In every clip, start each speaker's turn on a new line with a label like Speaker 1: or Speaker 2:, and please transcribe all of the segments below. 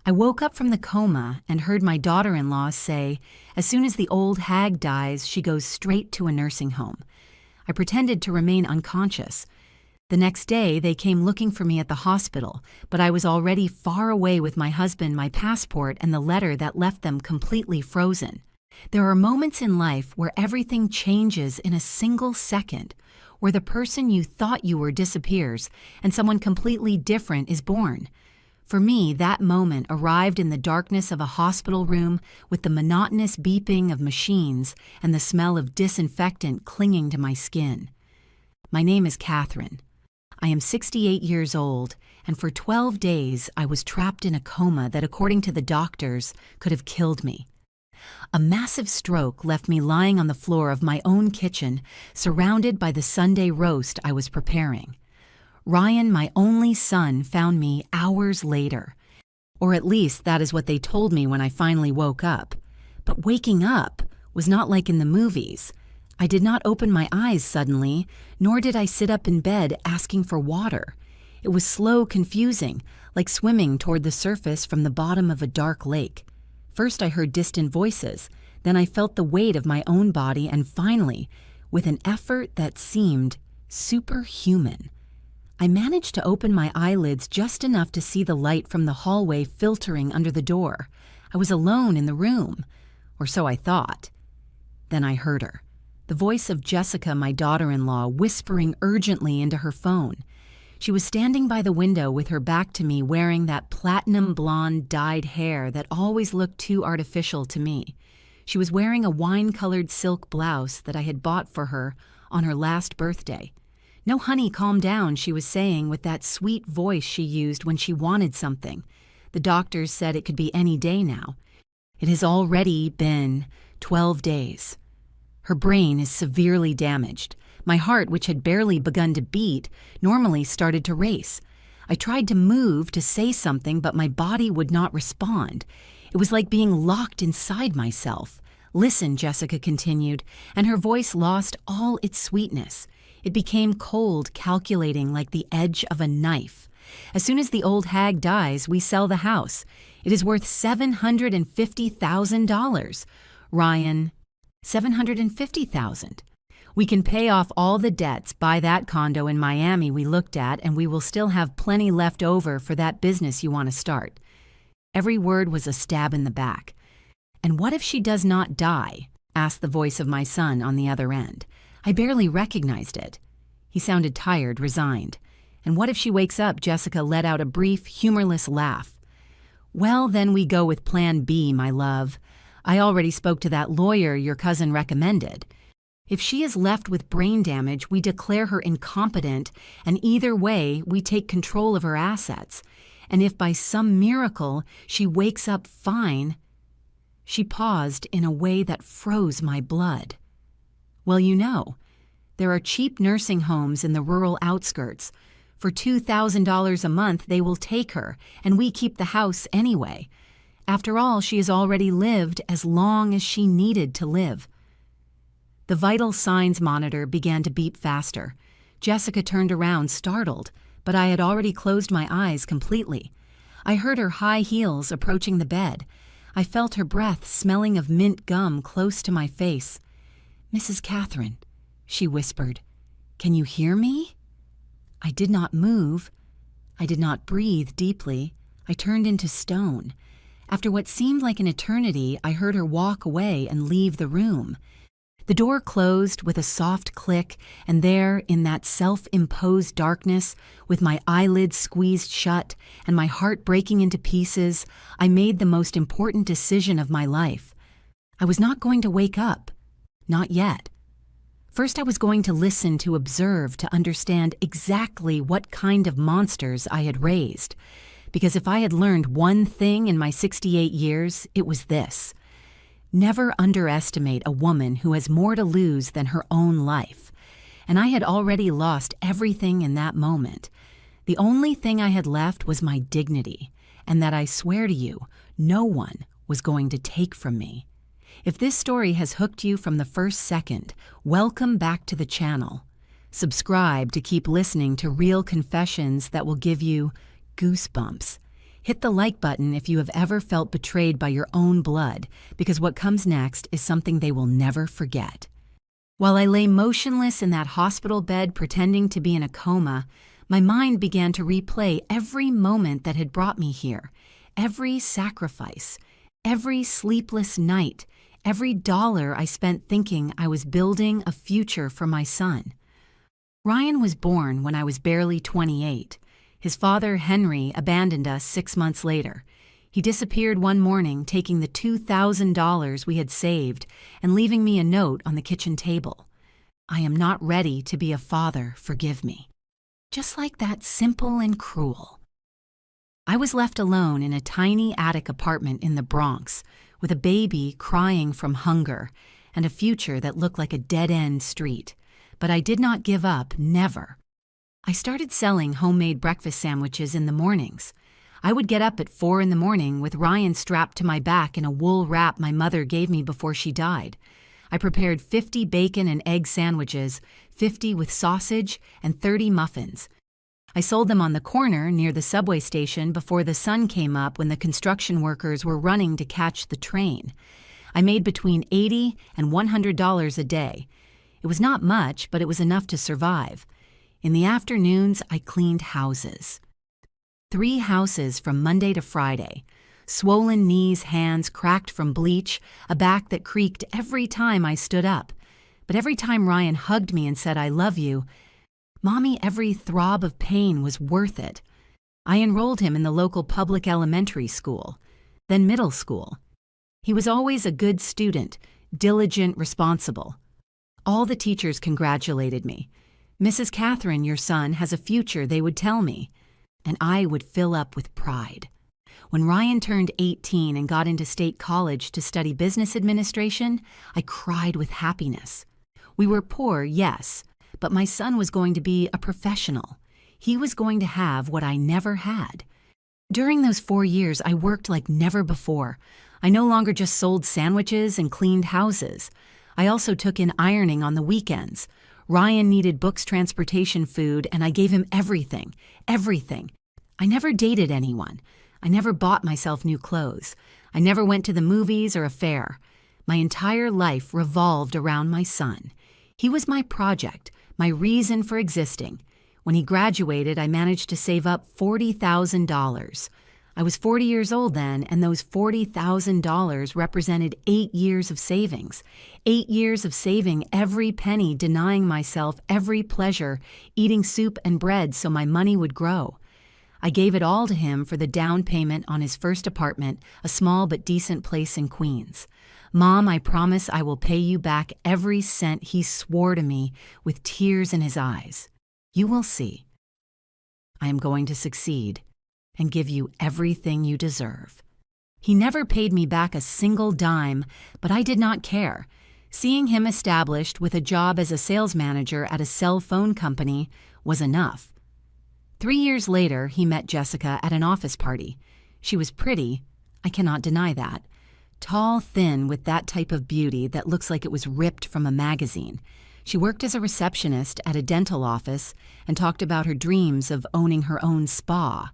Speaker 1: I woke up from the coma and heard my daughter-in-law say, as soon as the old hag dies, she goes straight to a nursing home. I pretended to remain unconscious. The next day, they came looking for me at the hospital, but I was already far away with my husband, my passport, and the letter that left them completely frozen. There are moments in life where everything changes in a single second, where the person you thought you were disappears and someone completely different is born. For me, that moment arrived in the darkness of a hospital room with the monotonous beeping of machines and the smell of disinfectant clinging to my skin. My name is Catherine. I am 68 years old, and for 12 days I was trapped in a coma that, according to the doctors, could have killed me. A massive stroke left me lying on the floor of my own kitchen, surrounded by the Sunday roast I was preparing. Ryan, my only son, found me hours later. Or at least that is what they told me when I finally woke up. But waking up was not like in the movies. I did not open my eyes suddenly, nor did I sit up in bed asking for water. It was slow, confusing, like swimming toward the surface from the bottom of a dark lake. First I heard distant voices, then I felt the weight of my own body, and finally, with an effort that seemed superhuman, I managed to open my eyelids just enough to see the light from the hallway filtering under the door. I was alone in the room, or so I thought. Then I heard her, the voice of Jessica, my daughter-in-law, whispering urgently into her phone. She was standing by the window with her back to me, wearing that platinum blonde dyed hair that always looked too artificial to me. She was wearing a wine-colored silk blouse that I had bought for her on her last birthday. "No, honey, calm down," she was saying with that sweet voice she used when she wanted something. The doctors said it could be any day now. It has already been 12 days. Her brain is severely damaged. My heart, which had barely begun to beat, normally started to race. I tried to move, to say something, but my body would not respond. It was like being locked inside myself. "Listen," Jessica continued, and her voice lost all its sweetness. It became cold, calculating, like the edge of a knife. "As soon as the old hag dies, we sell the house. It is worth $750,000. Ryan, $750,000. We can pay off all the debts, buy that condo in Miami we looked at, and we will still have plenty left over for that business you want to start." Every word was a stab in the back. "And what if she does not die?" asked the voice of my son on the other end. I barely recognized it. He sounded tired, resigned. "And what if she wakes up?" Jessica let out a brief, humorless laugh. "Well, then we go with Plan B, my love. I already spoke to that lawyer your cousin recommended. If she is left with brain damage, we declare her incompetent, and either way, we take control of her assets. And if by some miracle she wakes up fine—" She paused in a way that froze my blood. "Well, you know, there are cheap nursing homes in the rural outskirts. For $2,000 a month, they will take her, and we keep the house anyway. After all, she has already lived as long as she needed to live." The vital signs monitor began to beep faster. Jessica turned around, startled, but I had already closed my eyes completely. I heard her high heels approaching the bed. I felt her breath smelling of mint gum close to my face. "Mrs. Catherine," she whispered, "can you hear me?" I did not move. I did not breathe deeply. I turned into stone. After what seemed like an eternity, I heard her walk away and leave the room. The door closed with a soft click, and there, in that self-imposed darkness, with my eyelids squeezed shut and my heart breaking into pieces, I made the most important decision of my life. I was not going to wake up. Not yet. First, I was going to listen, to observe, to understand exactly what kind of monsters I had raised. Because if I had learned one thing in my 68 years, it was this: never underestimate a woman who has more to lose than her own life. And I had already lost everything in that moment. The only thing I had left was my dignity, and that, I swear to you, no one was going to take from me. If this story has hooked you from the first second, welcome back to the channel. Subscribe to keep listening to real confessions that will give you goosebumps. Hit the like button if you have ever felt betrayed by your own blood, because what comes next is something they will never forget. While I lay motionless in that hospital bed pretending to be in a coma, my mind began to replay every moment that had brought me here, every sacrifice, every sleepless night, every dollar I spent thinking I was building a future for my son. Ryan was born when I was barely 28. His father, Henry, abandoned us 6 months later. He disappeared one morning, taking the $2,000 we had saved and leaving me a note on the kitchen table. "I am not ready to be a father, forgive me." Just like that, simple and cruel. I was left alone in a tiny attic apartment in the Bronx, with a baby crying from hunger and a future that looked like a dead-end street. But I did not give up, never. I started selling homemade breakfast sandwiches in the mornings. I would get up at 4 in the morning with Ryan strapped to my back in a wool wrap my mother gave me before she died. I prepared 50 bacon and egg sandwiches, 50 with sausage, and 30 muffins. I sold them on the corner near the subway station before the sun came up when the construction workers were running to catch the train. I made between $80 and $100 a day. It was not much, but it was enough to survive. In the afternoons, I cleaned houses. 3 houses from Monday to Friday. Swollen knees, hands cracked from bleach, a back that creaked every time I stood up. But every time Ryan hugged me and said, "I love you," Mommy, every throb of pain was worth it. I enrolled him in the local public elementary school, then middle school. He was always a good student, diligent, responsible. All the teachers congratulated me. "Mrs. Catherine, your son has a future," they would tell me, and I would fill up with pride. When Ryan turned 18 and got into state college to study business administration, I cried with happiness. We were poor, yes, but my son was going to be a professional. He was going to have what I never had. During those 4 years, I worked like never before. I no longer just sold sandwiches and cleaned houses. I also took in ironing on the weekends. Ryan needed books, transportation, food, and I gave him everything, everything. I never dated anyone. I never bought myself new clothes. I never went to the movies or a fair. My entire life revolved around my son. He was my project, my reason for existing. When he graduated, I managed to save up $40,000. I was 40 years old then, and those $40,000 represented 8 years of savings. 8 years of saving every penny, denying myself every pleasure, eating soup and bread so my money would grow. I gave it all to him for the down payment on his first apartment, a small but decent place in Queens. "Mom, I promise I will pay you back every cent," he swore to me with tears in his eyes. "You will see. I am going to succeed and give you everything you deserve." He never paid me back a single dime, but I did not care. Seeing him established with a job as a sales manager at a cell phone company was enough. 3 years later, he met Jessica at an office party. She was pretty, I cannot deny that. Tall, thin, with that type of beauty that looks like it was ripped from a magazine. She worked as a receptionist at a dental office and talked about her dreams of owning her own spa.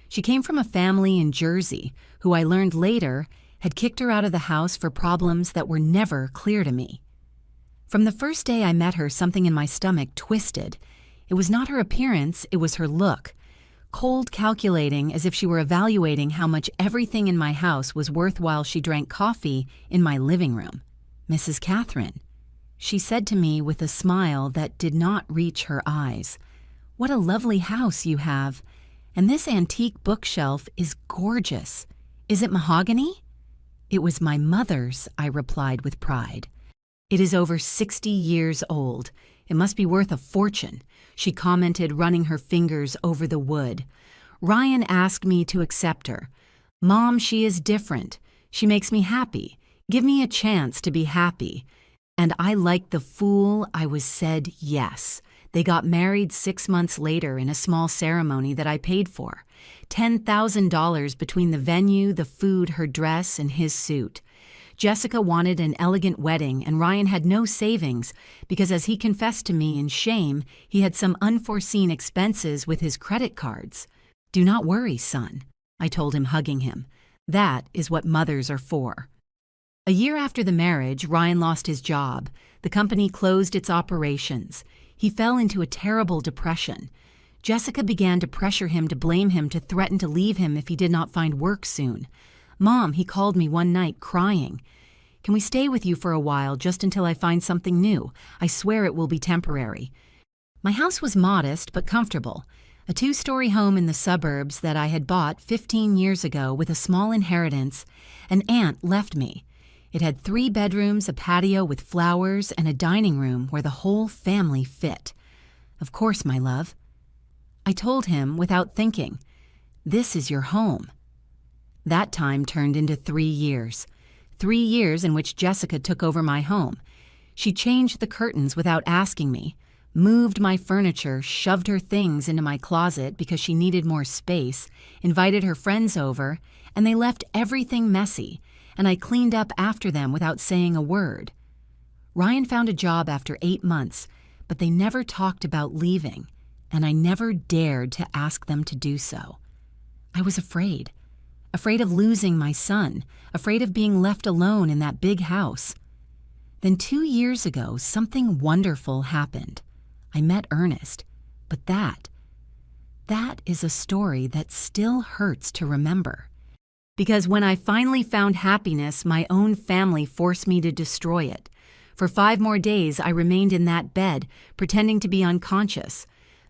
Speaker 1: She came from a family in Jersey who I learned later had kicked her out of the house for problems that were never clear to me. From the first day I met her, something in my stomach twisted. It was not her appearance, it was her look. Cold, calculating, as if she were evaluating how much everything in my house was worth while she drank coffee in my living room. "Mrs. Catherine," she said to me with a smile that did not reach her eyes. "What a lovely house you have. And this antique bookshelf is gorgeous. Is it mahogany?" "It was my mother's," I replied with pride. "It is over 60 years old. It must be worth a fortune," she commented, running her fingers over the wood. "Ryan asked me to accept her. Mom, she is different. She makes me happy. Give me a chance to be happy." And I, like the fool I was, said yes. They got married 6 months later in a small ceremony that I paid for. $10,000 between the venue, the food, her dress, and his suit. Jessica wanted an elegant wedding, and Ryan had no savings because, as he confessed to me in shame, he had some unforeseen expenses with his credit cards. "Do not worry, son. I told him, hugging him. That is what mothers are for. A year after the marriage, Ryan lost his job. The company closed its operations. He fell into a terrible depression. Jessica began to pressure him to blame him, to threaten to leave him if he did not find work soon. Mom, he called me one night, crying. Can we stay with you for a while, just until I find something new? I swear it will be temporary. My house was modest but comfortable. A 2-story home in the suburbs that I had bought 15 years ago with a small inheritance. An aunt left me. It had 3 bedrooms, a patio with flowers, and a dining room where the whole family fit. Of course, my love. I told him without thinking, this is your home. That time turned into 3 years. 3 years in which Jessica took over my home. She changed the curtains without asking me, moved my furniture, shoved her things into my closet because she needed more space, invited her friends over, and they left everything messy, and I cleaned up after them without saying a word. Ryan found a job after 8 months, but they never talked about leaving, and I never dared to ask them to do so. I was afraid of losing my son, afraid of being left alone in that big house. Then 2 years ago, something wonderful happened. I met Earnest, but that is a story that still hurts to remember. Because when I finally found happiness, my own family forced me to destroy it. For 5 more days, I remained in that bed, pretending to be unconscious.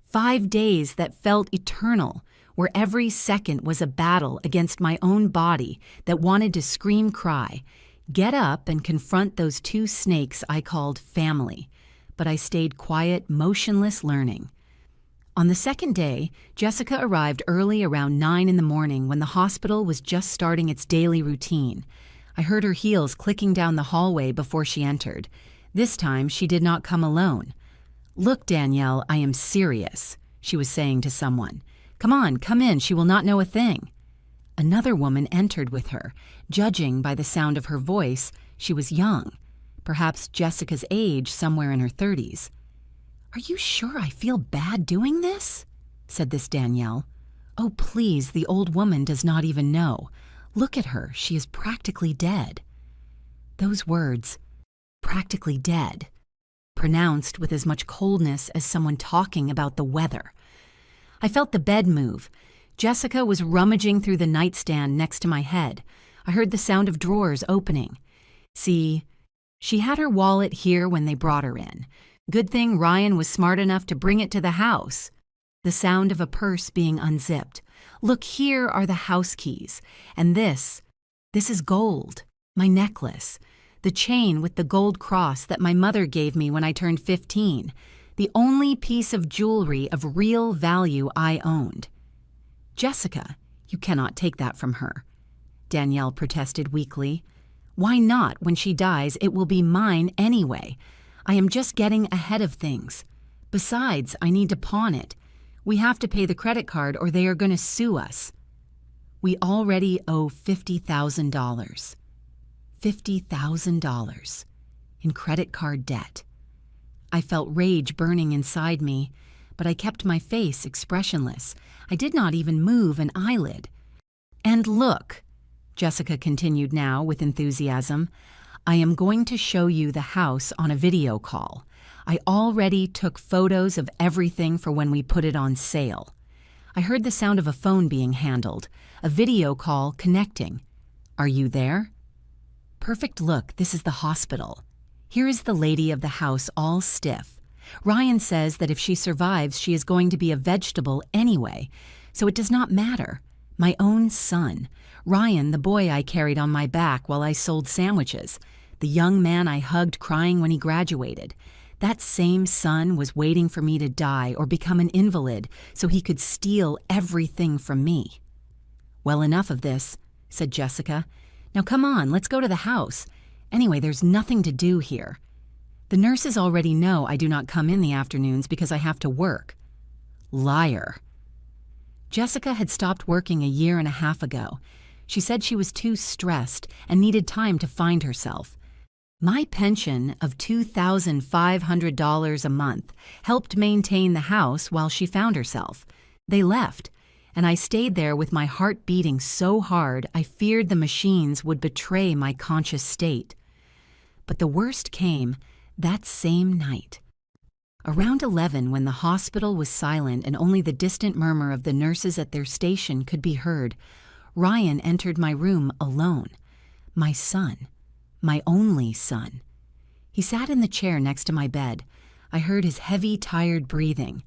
Speaker 1: 5 days that felt eternal, where every second was a battle against my own body that wanted to scream, cry, get up and confront those 2 snakes I called family. But I stayed quiet, motionless, learning. On the 2nd day, Jessica arrived early, around 9 in the morning, when the hospital was just starting its daily routine. I heard her heels clicking down the hallway before she entered. This time, she did not come alone. Look, Danielle, I am serious, she was saying to someone. Come on, come in, she will not know a thing. Another woman entered with her. Judging by the sound of her voice, she was young. Perhaps Jessica's age, somewhere in her 30s. Are you sure I feel bad doing this? Said this Danielle. Oh, please, the old woman does not even know. Look at her, she is practically dead. Those words, practically dead, pronounced with as much coldness as someone talking about the weather. I felt the bed move. Jessica was rummaging through the nightstand next to my head. I heard the sound of drawers opening. See, she had her wallet here when they brought her in. Good thing Ryan was smart enough to bring it to the house. The sound of a purse being unzipped. Look, here are the house keys. And this is gold, my necklace. The chain with the gold cross that my mother gave me when I turned 15. The only piece of jewelry of real value I owned. Jessica, you cannot take that from her. Danielle protested weakly. Why not? When she dies, it will be mine anyway. I am just getting ahead of things. Besides, I need to pawn it. We have to pay the credit card or they are going to sue us. We already owe $50,000. $50,000 in credit card debt. I felt rage burning inside me, but I kept my face expressionless. I did not even move an eyelid. And look, Jessica continued now with enthusiasm, I am going to show you the house on a video call. I already took photos of everything for when we put it on sale. I heard the sound of a phone being handled, a video call connecting. Are you there? Perfect, look, this is the hospital. Here is the lady of the house all stiff. Ryan says that if she survives, she is going to be a vegetable anyway, so it does not matter. My own son, Ryan, the boy I carried on my back while I sold sandwiches, the young man I hugged crying when he graduated. That same son was waiting for me to die or become an invalid so he could steal everything from me. Well, enough of this, said Jessica. Now come on, let's go to the house. Anyway, there's nothing to do here. The nurses already know I do not come in the afternoons because I have to work. Liar. Jessica had stopped working a year and a half ago. She said she was too stressed and needed time to find herself. My pension of $2,500 a month helped maintain the house while she found herself. They left, and I stayed there with my heart beating so hard I feared the machines would betray my conscious state. But the worst came that same night. Around 11, when the hospital was silent and only the distant murmur of the nurses at their station could be heard, Ryan entered my room alone. My son. My only son. He sat in the chair next to my bed. I heard his heavy, tired breathing.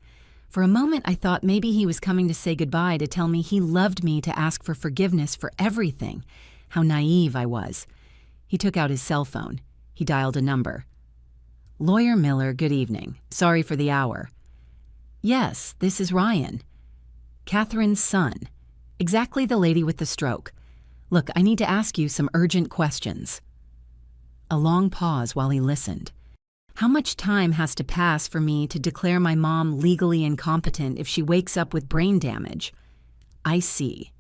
Speaker 1: For a moment I thought maybe he was coming to say goodbye, to tell me he loved me, to ask for forgiveness for everything. How naive I was. He took out his cell phone. He dialed a number. "Lawyer Miller, good evening. Sorry for the hour." "Yes, this is Ryan. Catherine's son. Exactly the lady with the stroke. Look, I need to ask you some urgent questions." A long pause while he listened. How much time has to pass for me to declare my mom legally incompetent if she wakes up with brain damage? I see.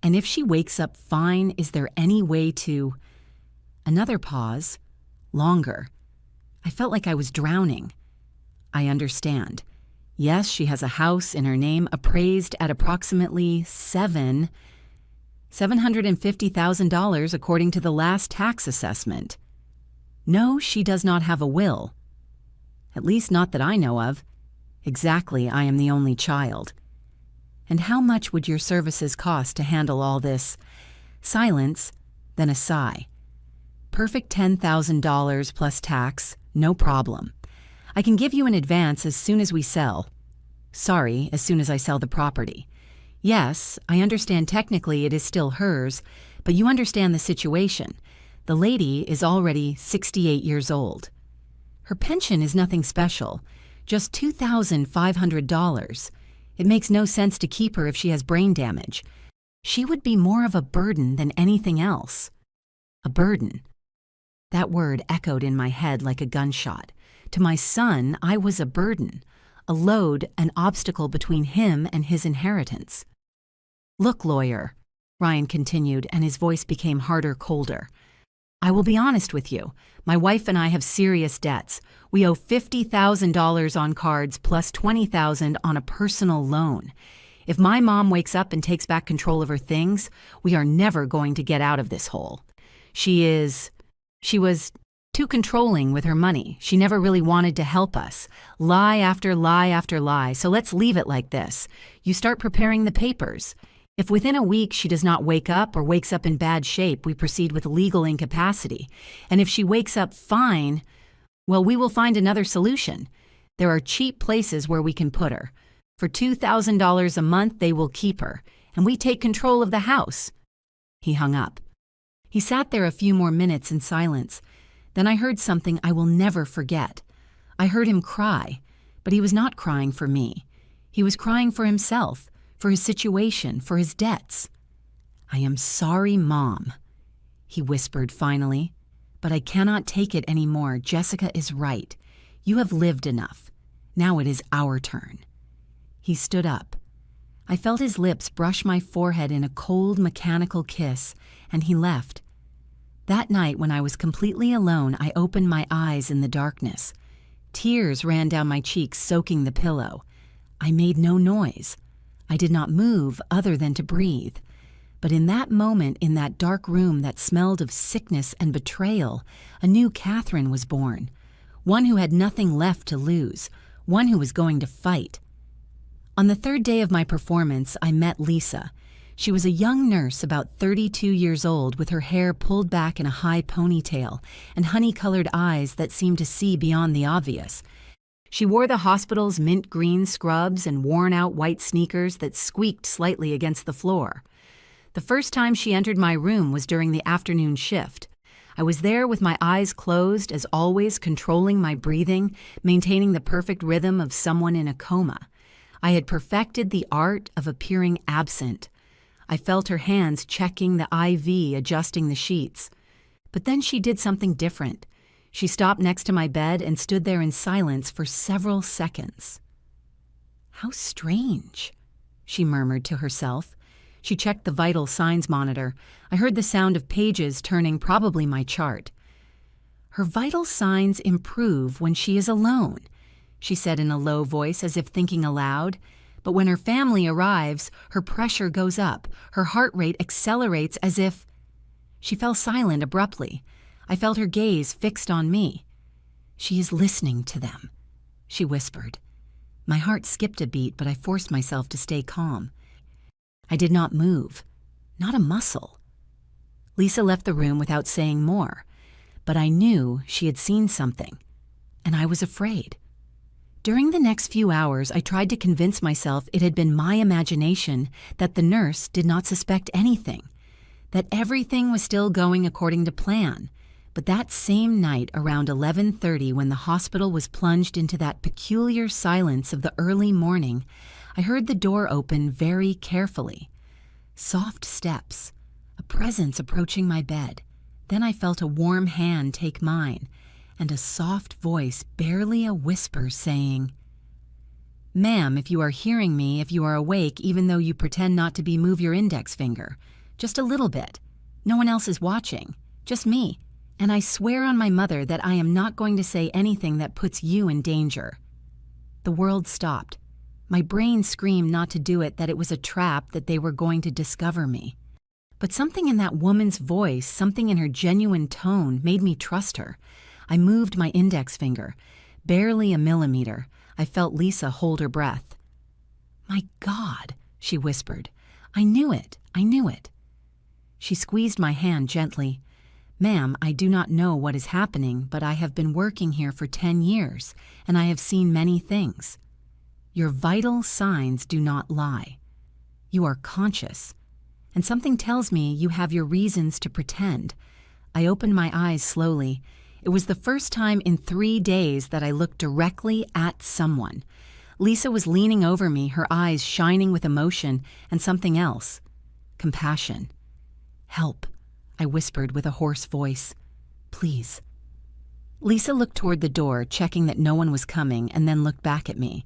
Speaker 1: And if she wakes up fine, is there any way to... Another pause. Longer. I felt like I was drowning. I understand. Yes, she has a house in her name appraised at approximately $750,000 according to the last tax assessment. No, she does not have a will. At least not that I know of. Exactly, I am the only child. And how much would your services cost to handle all this? Silence, then a sigh. Perfect $10,000 plus tax, no problem. I can give you an advance as soon as we sell. Sorry, as soon as I sell the property. Yes, I understand technically it is still hers, but you understand the situation. The lady is already 68 years old. Her pension is nothing special, just $2,500. It makes no sense to keep her if she has brain damage. She would be more of a burden than anything else. A burden. That word echoed in my head like a gunshot. To my son, I was a burden, a load, an obstacle between him and his inheritance. Look, lawyer, Ryan continued, and his voice became harder, colder. I will be honest with you. My wife and I have serious debts. We owe $50,000 on cards plus $20,000 on a personal loan. If my mom wakes up and takes back control of her things, we are never going to get out of this hole. She was too controlling with her money. She never really wanted to help us. Lie after lie after lie. So let's leave it like this. You start preparing the papers. If within a week she does not wake up or wakes up in bad shape, we proceed with legal incapacity. And if she wakes up fine, well, we will find another solution. There are cheap places where we can put her. For $2,000 a month, they will keep her, and we take control of the house. He hung up. He sat there a few more minutes in silence. Then I heard something I will never forget. I heard him cry, but he was not crying for me. He was crying for himself, for his situation, for his debts. "I am sorry, Mom," he whispered finally, "but I cannot take it anymore. Jessica is right. You have lived enough. Now it is our turn." He stood up. I felt his lips brush my forehead in a cold, mechanical kiss, and he left. That night, when I was completely alone, I opened my eyes in the darkness. Tears ran down my cheeks, soaking the pillow. I made no noise. I did not move other than to breathe. But in that moment, in that dark room that smelled of sickness and betrayal, a new Catherine was born. One who had nothing left to lose. One who was going to fight. On the third day of my performance, I met Lisa. She was a young nurse about 32 years old, with her hair pulled back in a high ponytail and honey-colored eyes that seemed to see beyond the obvious. She wore the hospital's mint green scrubs and worn-out white sneakers that squeaked slightly against the floor. The first time she entered my room was during the afternoon shift. I was there with my eyes closed, as always, controlling my breathing, maintaining the perfect rhythm of someone in a coma. I had perfected the art of appearing absent. I felt her hands checking the IV, adjusting the sheets. But then she did something different. She stopped next to my bed and stood there in silence for several seconds. "How strange," she murmured to herself. She checked the vital signs monitor. I heard the sound of pages turning, probably my chart. "Her vital signs improve when she is alone," she said in a low voice, as if thinking aloud. But when her family arrives, her pressure goes up, her heart rate accelerates as if... She fell silent abruptly. I felt her gaze fixed on me. "She is listening to them," she whispered. My heart skipped a beat, but I forced myself to stay calm. I did not move, not a muscle. Lisa left the room without saying more, but I knew she had seen something, and I was afraid. During the next few hours, I tried to convince myself it had been my imagination, that the nurse did not suspect anything, that everything was still going according to plan. But that same night, around 11:30, when the hospital was plunged into that peculiar silence of the early morning, I heard the door open very carefully. Soft steps, a presence approaching my bed. Then I felt a warm hand take mine, and a soft voice, barely a whisper, saying, "Ma'am, if you are hearing me, if you are awake, even though you pretend not to be, move your index finger. Just a little bit. No one else is watching. Just me. And I swear on my mother that I am not going to say anything that puts you in danger." The world stopped. My brain screamed not to do it, that it was a trap, that they were going to discover me. But something in that woman's voice, something in her genuine tone, made me trust her. I moved my index finger. Barely a millimeter. I felt Lisa hold her breath. "My God," she whispered. "I knew it. I knew it." She squeezed my hand gently. "Ma'am, I do not know what is happening, but I have been working here for 10 years, and I have seen many things. Your vital signs do not lie. You are conscious, and something tells me you have your reasons to pretend." I opened my eyes slowly. It was the first time in 3 days that I looked directly at someone. Lisa was leaning over me, her eyes shining with emotion and something else. Compassion. "Help," I whispered with a hoarse voice. "Please." Lisa looked toward the door, checking that no one was coming, and then looked back at me.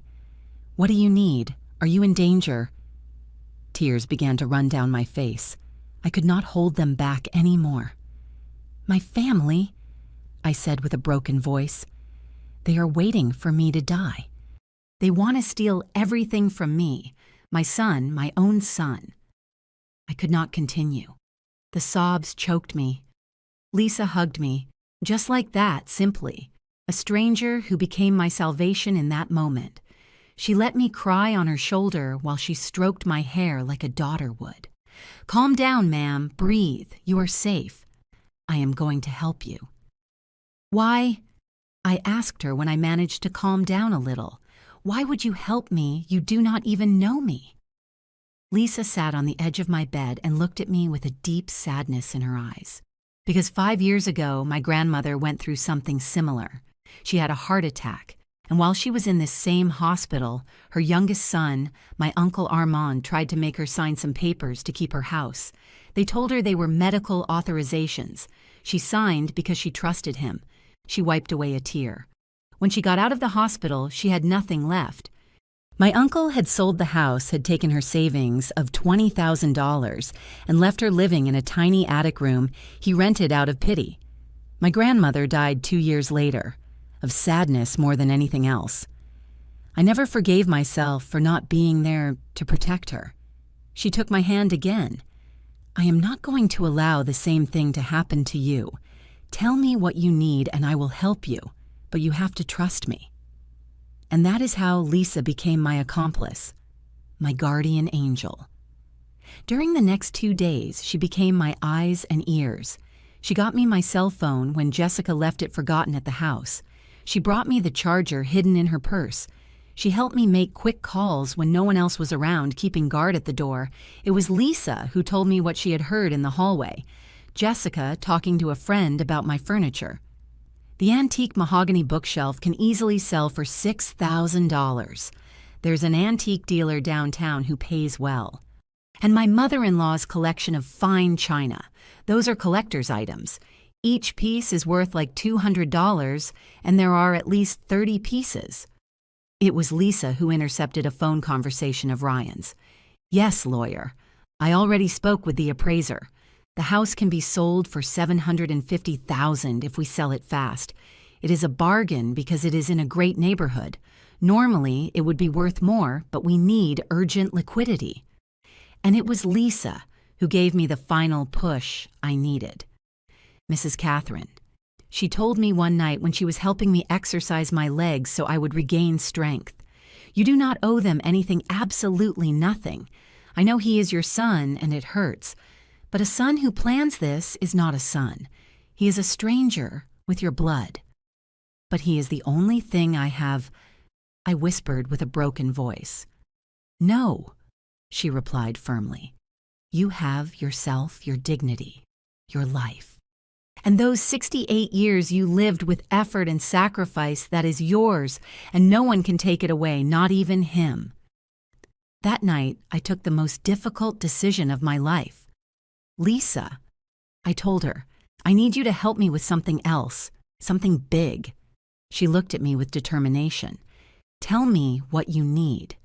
Speaker 1: "What do you need? Are you in danger?" Tears began to run down my face. I could not hold them back anymore. "My family," I said with a broken voice. "They are waiting for me to die. They want to steal everything from me, my son, my own son." I could not continue. The sobs choked me. Lisa hugged me, just like that, simply. A stranger who became my salvation in that moment. She let me cry on her shoulder while she stroked my hair like a daughter would. "Calm down, ma'am. Breathe. You are safe. I am going to help you." "Why?" I asked her when I managed to calm down a little. "Why would you help me? You do not even know me." Lisa sat on the edge of my bed and looked at me with a deep sadness in her eyes. Because 5 years ago, my grandmother went through something similar. She had a heart attack, and while she was in this same hospital, her youngest son, my Uncle Armand, tried to make her sign some papers to keep her house. They told her they were medical authorizations. She signed because she trusted him. She wiped away a tear. When she got out of the hospital, she had nothing left. My uncle had sold the house, had taken her savings of $20,000, and left her living in a tiny attic room he rented out of pity. My grandmother died 2 years later, of sadness more than anything else. I never forgave myself for not being there to protect her. She took my hand again. "I am not going to allow the same thing to happen to you. Tell me what you need and I will help you, but you have to trust me." And that is how Lisa became my accomplice, my guardian angel. During the next 2 days, she became my eyes and ears. She got me my cell phone when Jessica left it forgotten at the house. She brought me the charger hidden in her purse. She helped me make quick calls when no one else was around, keeping guard at the door. It was Lisa who told me what she had heard in the hallway. Jessica talking to a friend about my furniture. The antique mahogany bookshelf can easily sell for $6,000. There's an antique dealer downtown who pays well. And my mother-in-law's collection of fine china. Those are collector's items. Each piece is worth like $200, and there are at least 30 pieces. It was Lisa who intercepted a phone conversation of Ryan's. "Yes, lawyer. I already spoke with the appraiser. The house can be sold for $750,000 if we sell it fast. It is a bargain because it is in a great neighborhood. Normally, it would be worth more, but we need urgent liquidity. And it was Lisa who gave me the final push I needed. Mrs. Catherine. She told me one night when she was helping me exercise my legs so I would regain strength. You do not owe them anything, absolutely nothing. I know he is your son and it hurts, but a son who plans this is not a son. He is a stranger with your blood. But he is the only thing I have, I whispered with a broken voice. No, she replied firmly. You have yourself, your dignity, your life. And those 68 years you lived with effort and sacrifice, that is yours, and no one can take it away, not even him. That night, I took the most difficult decision of my life. Lisa, I told her, I need you to help me with something else, something big. She looked at me with determination. Tell me what you need.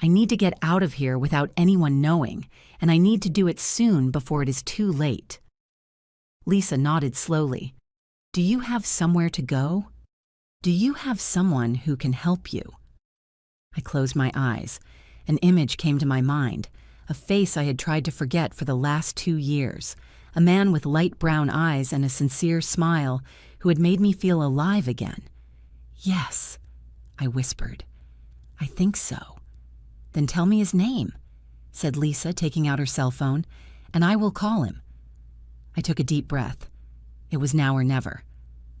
Speaker 1: I need to get out of here without anyone knowing, and I need to do it soon before it is too late. Lisa nodded slowly. Do you have somewhere to go? Do you have someone who can help you? I closed my eyes. An image came to my mind, a face I had tried to forget for the last 2 years, a man with light brown eyes and a sincere smile who had made me feel alive again. Yes, I whispered. I think so. Then tell me his name, said Lisa, taking out her cell phone, and I will call him. I took a deep breath. It was now or never.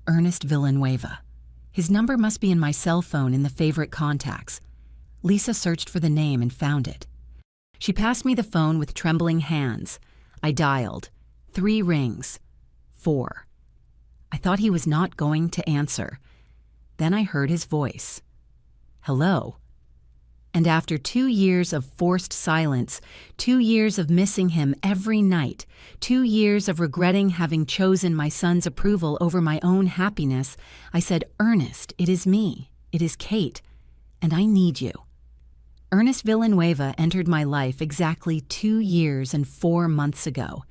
Speaker 1: Ernest Villanueva. His number must be in my cell phone in the favorite contacts. Lisa searched for the name and found it. She passed me the phone with trembling hands. I dialed. 3 rings. 4. I thought he was not going to answer. Then I heard his voice. Hello. And after 2 years of forced silence, 2 years of missing him every night, 2 years of regretting having chosen my son's approval over my own happiness, I said, Ernest, it is me. It is Kate. And I need you. Ernest Villanueva entered my life exactly 2 years and 4 months ago,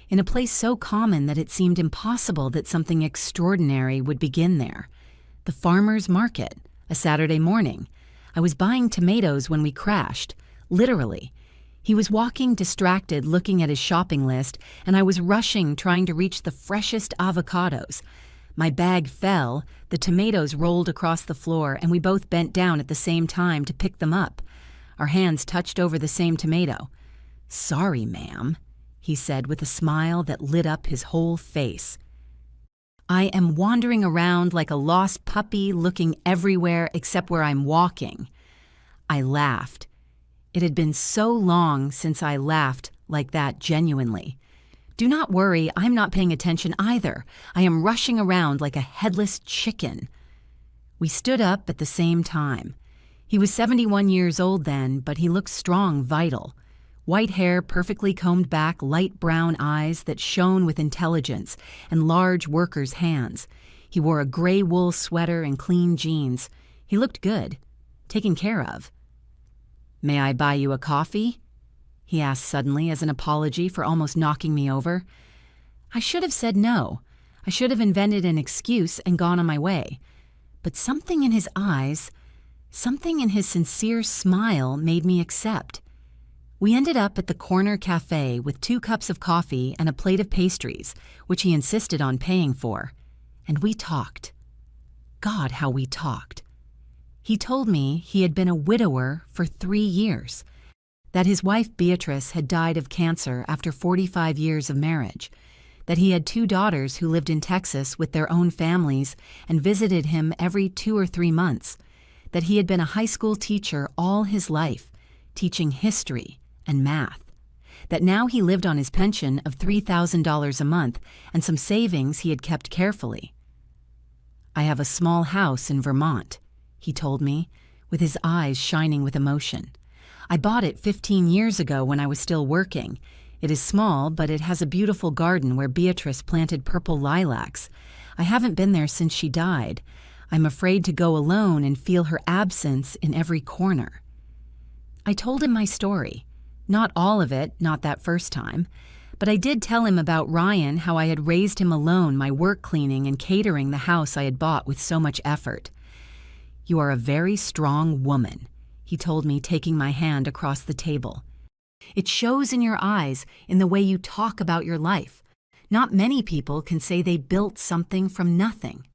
Speaker 1: in a place so common that it seemed impossible that something extraordinary would begin there. The farmer's market, a Saturday morning. I was buying tomatoes when we crashed, literally. He was walking distracted, looking at his shopping list, and I was rushing, trying to reach the freshest avocados. My bag fell, the tomatoes rolled across the floor, and we both bent down at the same time to pick them up. Our hands touched over the same tomato. Sorry, ma'am, he said with a smile that lit up his whole face. I am wandering around like a lost puppy, looking everywhere except where I'm walking. I laughed. It had been so long since I laughed like that genuinely. Do not worry, I'm not paying attention either. I am rushing around like a headless chicken. We stood up at the same time. He was 71 years old then, but he looked strong, vital. White hair perfectly combed back, light brown eyes that shone with intelligence, and large worker's hands. He wore a gray wool sweater and clean jeans. He looked good, taken care of. May I buy you a coffee? He asked suddenly as an apology for almost knocking me over. I should have said no. I should have invented an excuse and gone on my way. But something in his eyes, something in his sincere smile made me accept. We ended up at the corner cafe with 2 cups of coffee and a plate of pastries, which he insisted on paying for. And we talked. God, how we talked. He told me he had been a widower for 3 years, that his wife Beatrice had died of cancer after 45 years of marriage, that he had 2 daughters who lived in Texas with their own families and visited him every 2 or 3 months, that he had been a high school teacher all his life, teaching history and math, that now he lived on his pension of $3,000 a month and some savings he had kept carefully. I have a small house in Vermont, he told me, with his eyes shining with emotion. I bought it 15 years ago when I was still working. It is small, but it has a beautiful garden where Beatrice planted purple lilacs. I haven't been there since she died. I'm afraid to go alone and feel her absence in every corner. I told him my story. Not all of it, not that first time. But I did tell him about Ryan, how I had raised him alone, my work cleaning and catering the house I had bought with so much effort. "You are a very strong woman," he told me, taking my hand across the table. "It shows in your eyes, in the way you talk about your life. Not many people can say they built something from nothing."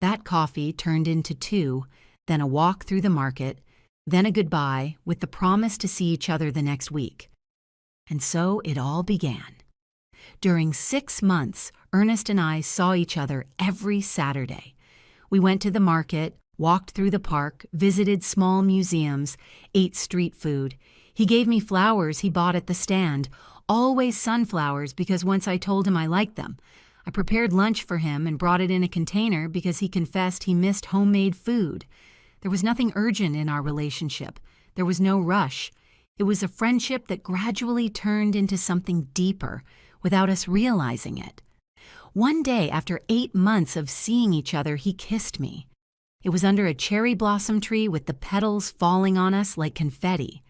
Speaker 1: That coffee turned into 2, then a walk through the market, then a goodbye with the promise to see each other the next week. And so it all began. During 6 months, Earnest and I saw each other every Saturday. We went to the market, walked through the park, visited small museums, ate street food. He gave me flowers he bought at the stand, always sunflowers because once I told him I liked them. I prepared lunch for him and brought it in a container because he confessed he missed homemade food. There was nothing urgent in our relationship. There was no rush. It was a friendship that gradually turned into something deeper without us realizing it. One day, after 8 months of seeing each other, he kissed me. It was under a cherry blossom tree with the petals falling on us like confetti.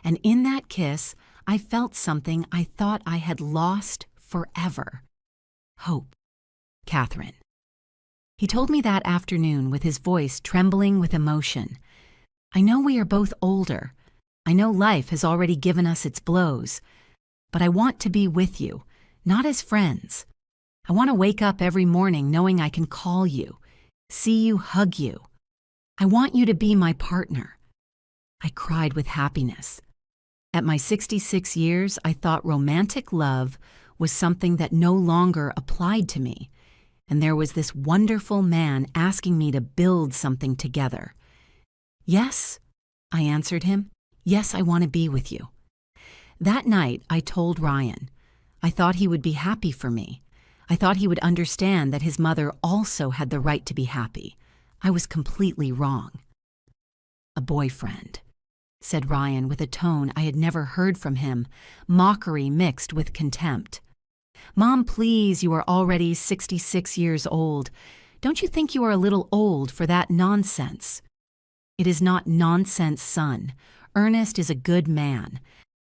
Speaker 1: And in that kiss, I felt something I thought I had lost forever. Hope. Catherine. He told me that afternoon with his voice trembling with emotion. "I know we are both older. I know life has already given us its blows. But I want to be with you, not as friends. I want to wake up every morning knowing I can call you, see you, hug you. I want you to be my partner." I cried with happiness. At my 66 years, I thought romantic love was something that no longer applied to me, and there was this wonderful man asking me to build something together. "Yes," I answered him. "Yes, I want to be with you." That night, I told Ryan. I thought he would be happy for me. I thought he would understand that his mother also had the right to be happy. I was completely wrong. "A boyfriend," said Ryan with a tone I had never heard from him, mockery mixed with contempt. "Mom, please, you are already 66 years old. Don't you think you are a little old for that nonsense?" "It is not nonsense, son. Earnest is a good man.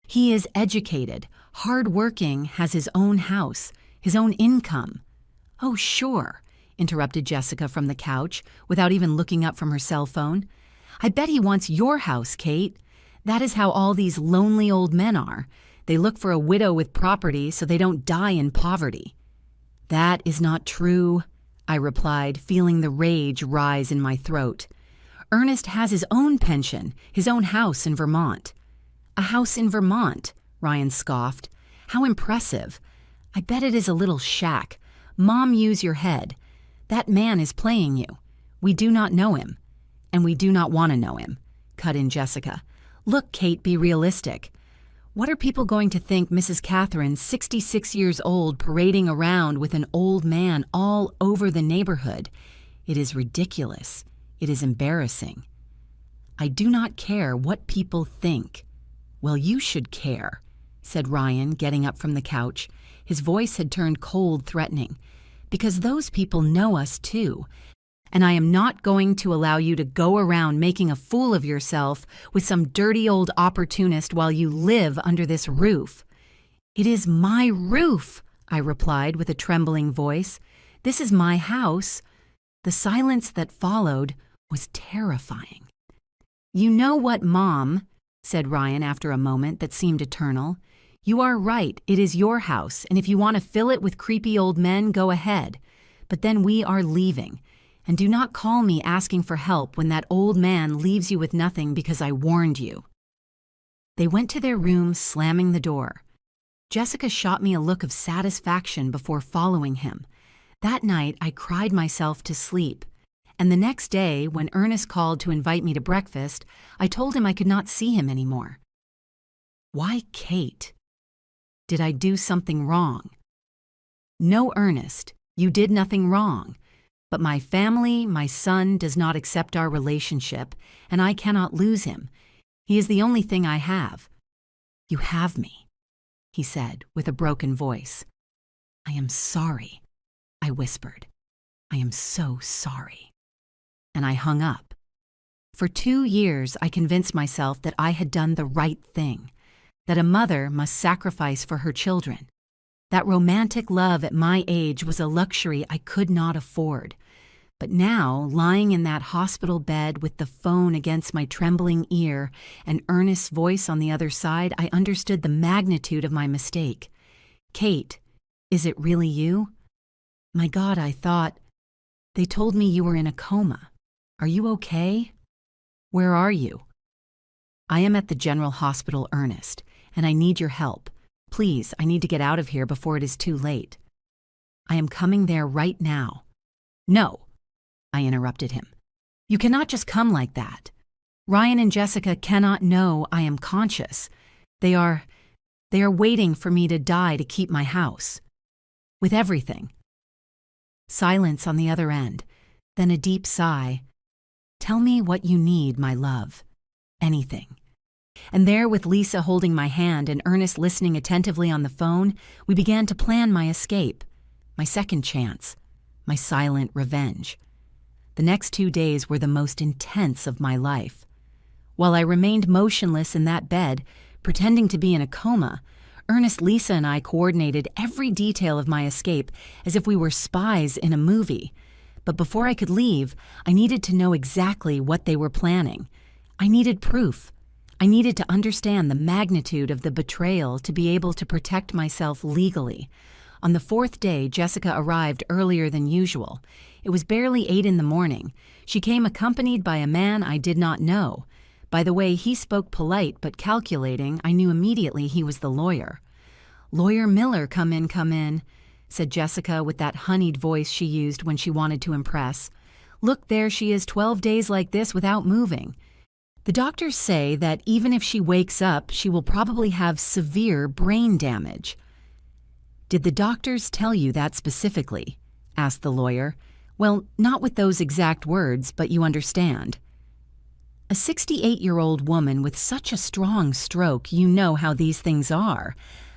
Speaker 1: He is educated, hard-working, has his own house, his own income." "Oh, sure," interrupted Jessica from the couch, without even looking up from her cell phone. "I bet he wants your house, Kate. That is how all these lonely old men are. They look for a widow with property so they don't die in poverty." "That is not true," I replied, feeling the rage rise in my throat. "Ernest has his own pension, his own house in Vermont." "A house in Vermont?" Ryan scoffed. "How impressive. I bet it is a little shack. Mom, use your head. That man is playing you. We do not know him. And we do not want to know him," cut in Jessica. "Look, Kate, be realistic. What are people going to think Mrs. Catherine, 66 years old, parading around with an old man all over the neighborhood? It is ridiculous. It is embarrassing." "I do not care what people think." "Well, you should care," said Ryan, getting up from the couch. His voice had turned cold, threatening. "Because those people know us too. And I am not going to allow you to go around making a fool of yourself with some dirty old opportunist while you live under this roof." "It is my roof," I replied with a trembling voice. "This is my house." The silence that followed was terrifying. "You know what, Mom," said Ryan after a moment that seemed eternal. "You are right, it is your house, and if you want to fill it with creepy old men, go ahead. But then we are leaving. And do not call me asking for help when that old man leaves you with nothing because I warned you." They went to their room, slamming the door. Jessica shot me a look of satisfaction before following him. That night, I cried myself to sleep. And the next day, when Earnest called to invite me to breakfast, I told him I could not see him anymore. "Why, Kate? Did I do something wrong?" "No, Earnest, you did nothing wrong. But my family, my son, does not accept our relationship, and I cannot lose him. He is the only thing I have." "You have me," he said with a broken voice. "I am sorry," I whispered. "I am so sorry." And I hung up. For 2 years, I convinced myself that I had done the right thing, that a mother must sacrifice for her children, that romantic love at my age was a luxury I could not afford. But now, lying in that hospital bed with the phone against my trembling ear and Ernest's voice on the other side, I understood the magnitude of my mistake. "Kate, is it really you?" "My God," I thought. "They told me you were in a coma. Are you okay?" "Where are you?" "I am at the General Hospital, Earnest, and I need your help. Please, I need to get out of here before it is too late." "I am coming there right now." "No," I interrupted him. "You cannot just come like that. Ryan and Jessica cannot know I am conscious. They are waiting for me to die to keep my house. With everything." Silence on the other end, then a deep sigh. "Tell me what you need, my love. Anything." And there, with Lisa holding my hand and Ernest listening attentively on the phone, we began to plan my escape, my second chance, my silent revenge. The next 2 days were the most intense of my life. While I remained motionless in that bed, pretending to be in a coma, Ernest, Lisa, and I coordinated every detail of my escape as if we were spies in a movie. But before I could leave, I needed to know exactly what they were planning. I needed proof. I needed to understand the magnitude of the betrayal to be able to protect myself legally. On the 4th day, Jessica arrived earlier than usual. It was barely 8 in the morning. She came accompanied by a man I did not know. By the way he spoke polite but calculating, I knew immediately he was the lawyer. "Lawyer Miller, come in," said Jessica with that honeyed voice she used when she wanted to impress. "Look, there she is 12 days like this without moving. The doctors say that even if she wakes up, she will probably have severe brain damage." "Did the doctors tell you that specifically?" asked the lawyer. "Well, not with those exact words, but you understand." "A 68-year-old woman with such a strong stroke, you know how these things are."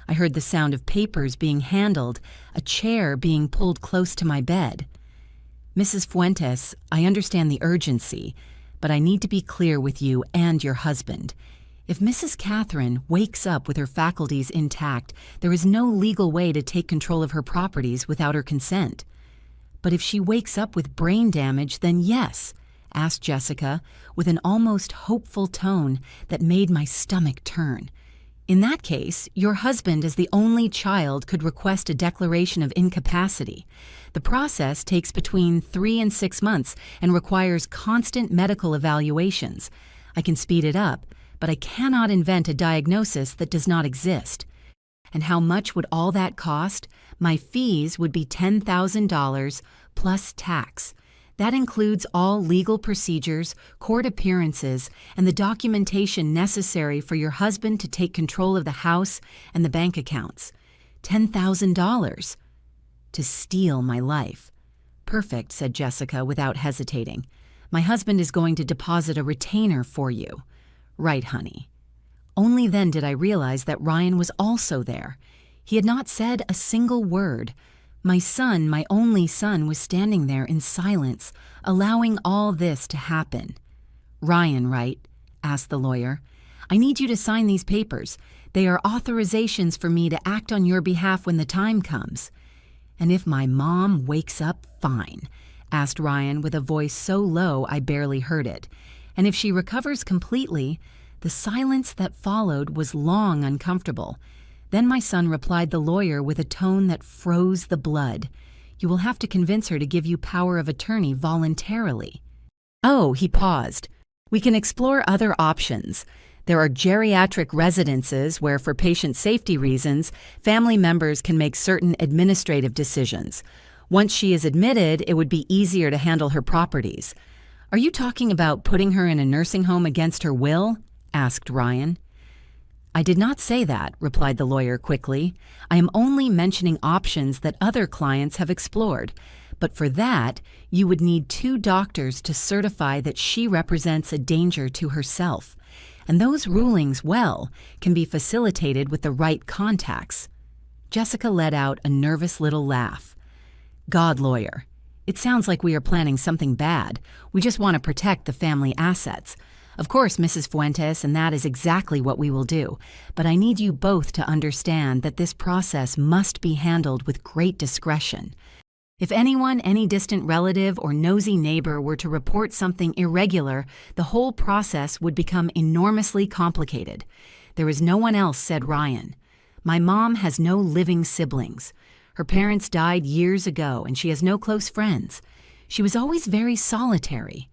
Speaker 1: I heard the sound of papers being handled, a chair being pulled close to my bed. "Mrs. Fuentes, I understand the urgency, but I need to be clear with you and your husband. If Mrs. Catherine wakes up with her faculties intact, there is no legal way to take control of her properties without her consent. But if she wakes up with brain damage, then yes," asked Jessica with an almost hopeful tone that made my stomach turn. "In that case, your husband as the only child could request a declaration of incapacity. The process takes between 3 and 6 months and requires constant medical evaluations. I can speed it up, but I cannot invent a diagnosis that does not exist. And how much would all that cost? My fees would be $10,000 plus tax. That includes all legal procedures, court appearances, and the documentation necessary for your husband to take control of the house and the bank accounts. $10,000 to steal my life." "Perfect," said Jessica without hesitating. "My husband is going to deposit a retainer for you." "Right, honey." Only then did I realize that Ryan was also there. He had not said a single word. My son, my only son, was standing there in silence, allowing all this to happen. "Ryan, right?" asked the lawyer. "I need you to sign these papers. They are authorizations for me to act on your behalf when the time comes." "And if my mom wakes up, fine," asked Ryan with a voice so low I barely heard it. "And if she recovers completely?" The silence that followed was long uncomfortable. Then my son replied the lawyer with a tone that froze the blood. "You will have to convince her to give you power of attorney voluntarily." "Oh," he paused. "We can explore other options. There are geriatric residences where, for patient safety reasons, family members can make certain administrative decisions. Once she is admitted, it would be easier to handle her properties." "Are you talking about putting her in a nursing home against her will?" asked Ryan. "I did not say that," replied the lawyer quickly. "I am only mentioning options that other clients have explored. But for that, you would need 2 doctors to certify that she represents a danger to herself. And those rulings, well, can be facilitated with the right contacts." Jessica let out a nervous little laugh. "God, lawyer, it sounds like we are planning something bad. We just want to protect the family assets. Of course, Mrs. Fuentes, and that is exactly what we will do. But I need you both to understand that this process must be handled with great discretion." If anyone, any distant relative or nosy neighbor were to report something irregular, the whole process would become enormously complicated. There is no one else, said Ryan. My mom has no living siblings. Her parents died years ago and she has no close friends. She was always very solitary.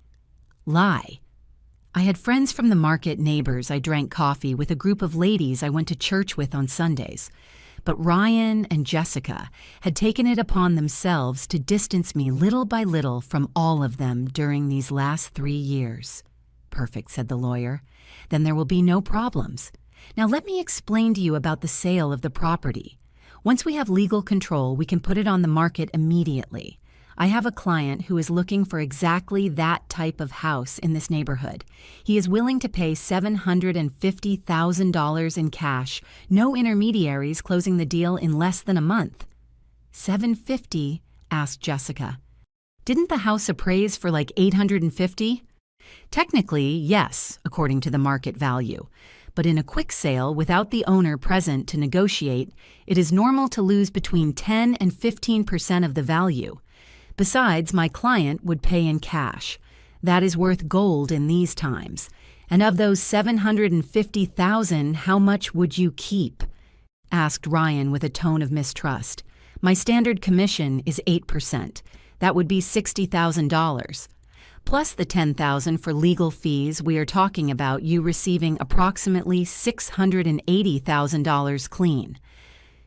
Speaker 1: Lie. I had friends from the market, neighbors. I drank coffee with a group of ladies I went to church with on Sundays. But Ryan and Jessica had taken it upon themselves to distance me little by little from all of them during these last 3 years. Perfect, said the lawyer. Then there will be no problems. Now let me explain to you about the sale of the property. Once we have legal control, we can put it on the market immediately. I have a client who is looking for exactly that type of house in this neighborhood. He is willing to pay $750,000 in cash, no intermediaries, closing the deal in less than a month. $750,000? Asked Jessica. Didn't the house appraise for like $850,000? Technically, yes, according to the market value. But in a quick sale, without the owner present to negotiate, it is normal to lose between 10 and 15% of the value. Besides, my client would pay in cash. That is worth gold in these times. And of those $750,000, how much would you keep? Asked Ryan with a tone of mistrust. My standard commission is 8%. That would be $60,000. Plus the $10,000 for legal fees, we are talking about you receiving approximately $680,000 clean.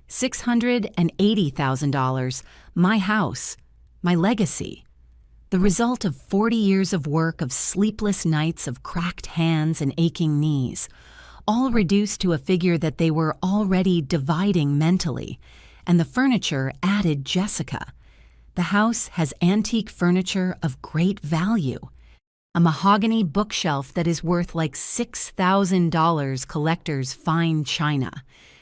Speaker 1: $680,000, my house. My legacy, the result of 40 years of work, of sleepless nights, of cracked hands and aching knees, all reduced to a figure that they were already dividing mentally, and the furniture added Jessica. The house has antique furniture of great value. A mahogany bookshelf that is worth like $6,000 collector's fine china,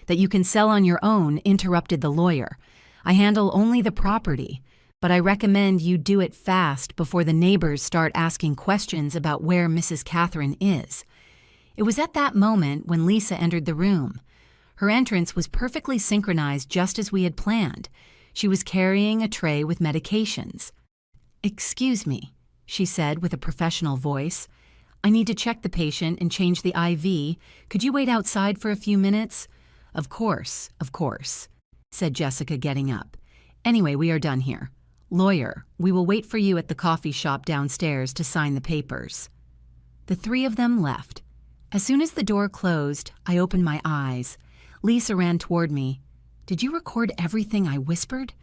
Speaker 1: that you can sell on your own, interrupted the lawyer. I handle only the property. But I recommend you do it fast before the neighbors start asking questions about where Mrs. Catherine is. It was at that moment when Lisa entered the room. Her entrance was perfectly synchronized just as we had planned. She was carrying a tray with medications. "Excuse me," she said with a professional voice. "I need to check the patient and change the IV. Could you wait outside for a few minutes?" Of course," said Jessica, getting up. "Anyway, we are done here. Lawyer, we will wait for you at the coffee shop downstairs to sign the papers." The three of them left. As soon as the door closed, I opened my eyes. Lisa ran toward me. "Did you record everything I whispered?"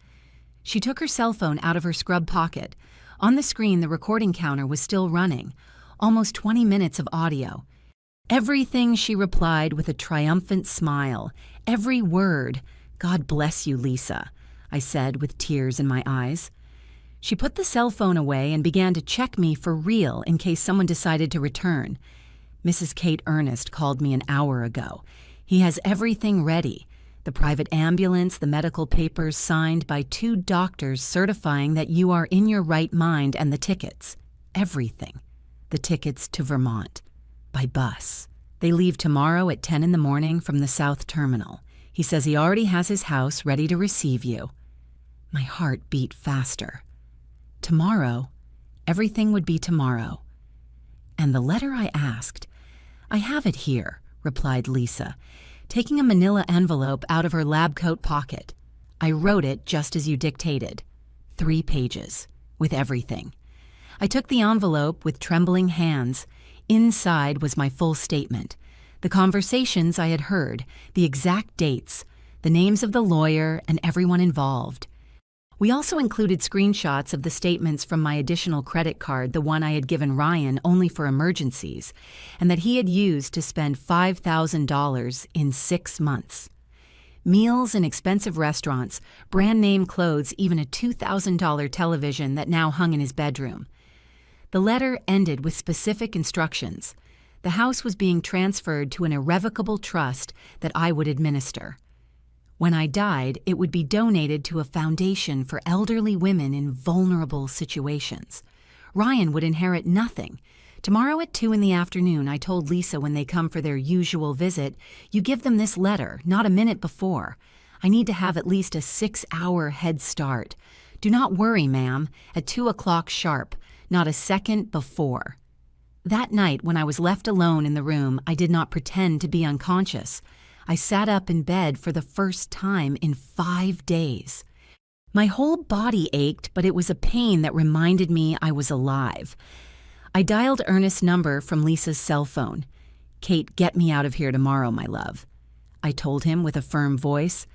Speaker 1: She took her cell phone out of her scrub pocket. On the screen, the recording counter was still running, almost 20 minutes of audio. "Everything," she replied with a triumphant smile. "Every word. God bless you, Lisa," I said with tears in my eyes. She put the cell phone away and began to check me for real in case someone decided to return. "Mrs. Kate Earnest called me an hour ago. He has everything ready. The private ambulance, the medical papers signed by 2 doctors certifying that you are in your right mind, and the tickets. Everything. The tickets to Vermont. By bus. They leave tomorrow at 10 in the morning from the South Terminal. He says he already has his house ready to receive you." My heart beat faster. Tomorrow, everything would be tomorrow. And the letter I asked? "I have it here," replied Lisa, taking a manila envelope out of her lab coat pocket. "I wrote it just as you dictated. 3 pages, with everything." I took the envelope with trembling hands. Inside was my full statement. The conversations I had heard, the exact dates, the names of the lawyer and everyone involved. We also included screenshots of the statements from my additional credit card, the one I had given Ryan only for emergencies, and that he had used to spend $5,000 in 6 months. Meals in expensive restaurants, brand-name clothes, even a $2,000 television that now hung in his bedroom. The letter ended with specific instructions. The house was being transferred to an irrevocable trust that I would administer. When I died, it would be donated to a foundation for elderly women in vulnerable situations. Ryan would inherit nothing. Tomorrow at 2 in the afternoon, I told Lisa when they come for their usual visit, "You give them this letter, not a minute before. I need to have at least a 6-hour head start. "Do not worry, ma'am, at 2 o'clock sharp, not a second before." That night, when I was left alone in the room, I did not pretend to be unconscious. I sat up in bed for the first time in 5 days. My whole body ached, but it was a pain that reminded me I was alive. I dialed Earnest's number from Lisa's cell phone. "Kate, get me out of here tomorrow, my love." I told him with a firm voice.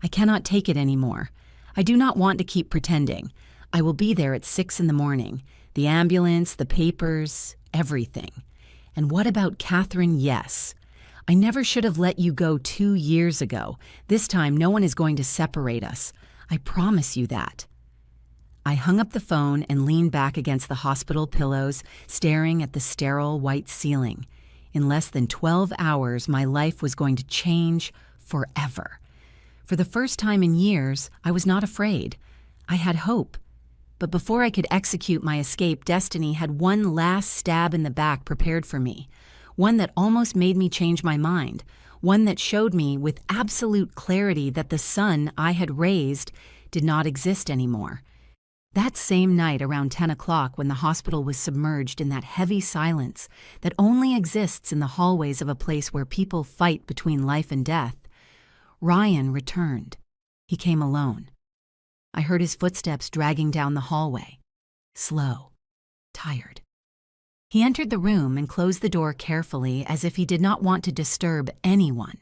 Speaker 1: "I cannot take it anymore. I do not want to keep pretending. I will be there at 6 in the morning. The ambulance, the papers, everything. And what about Catherine? Yes. I never should have let you go 2 years ago. This time no one is going to separate us. I promise you that." I hung up the phone and leaned back against the hospital pillows, staring at the sterile white ceiling. In less than 12 hours, my life was going to change forever. For the first time in years, I was not afraid. I had hope. But before I could execute my escape, destiny had one last stab in the back prepared for me, one that almost made me change my mind, one that showed me with absolute clarity that the son I had raised did not exist anymore. That same night around 10 o'clock, when the hospital was submerged in that heavy silence that only exists in the hallways of a place where people fight between life and death, Ryan returned. He came alone. I heard his footsteps dragging down the hallway. Slow, tired. He entered the room and closed the door carefully, as if he did not want to disturb anyone.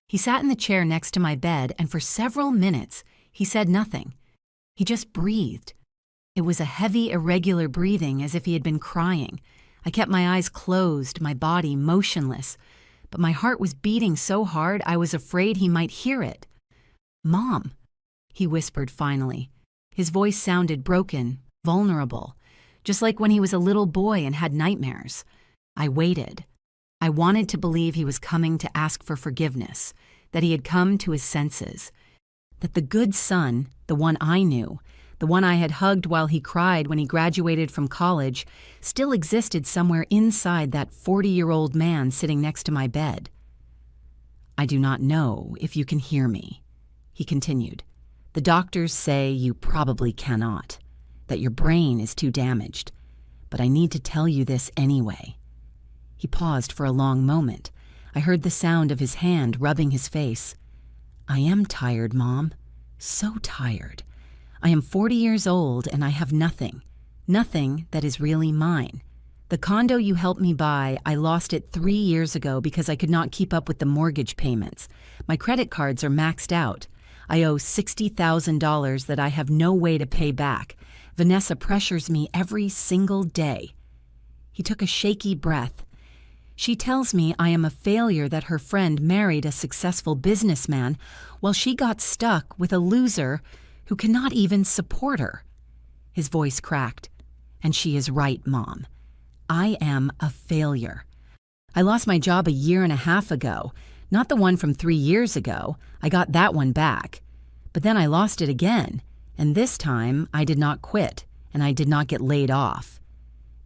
Speaker 1: He sat in the chair next to my bed, and for several minutes he said nothing. He just breathed. It was a heavy, irregular breathing, as if he had been crying. I kept my eyes closed, my body motionless, but my heart was beating so hard I was afraid he might hear it. "Mom," he whispered finally. His voice sounded broken, vulnerable, just like when he was a little boy and had nightmares. I waited. I wanted to believe he was coming to ask for forgiveness, that he had come to his senses, that the good son, the one I knew, the one I had hugged while he cried when he graduated from college, still existed somewhere inside that 40-year-old man sitting next to my bed. "I do not know if you can hear me," he continued. "The doctors say you probably cannot, that your brain is too damaged, but I need to tell you this anyway." He paused for a long moment. I heard the sound of his hand rubbing his face. "I am tired, Mom. So tired. I am 40 years old and I have nothing. Nothing that is really mine. The condo you helped me buy, I lost it 3 years ago because I could not keep up with the mortgage payments. My credit cards are maxed out. I owe $60,000 that I have no way to pay back. Vanessa pressures me every single day." He took a shaky breath. "She tells me I am a failure, that her friend married a successful businessman while she got stuck with a loser who cannot even support her." His voice cracked. "And she is right, Mom. I am a failure. I lost my job a year and a half ago, not the one from 3 years ago. I got that one back. But then I lost it again, and this time I did not quit, and I did not get laid off.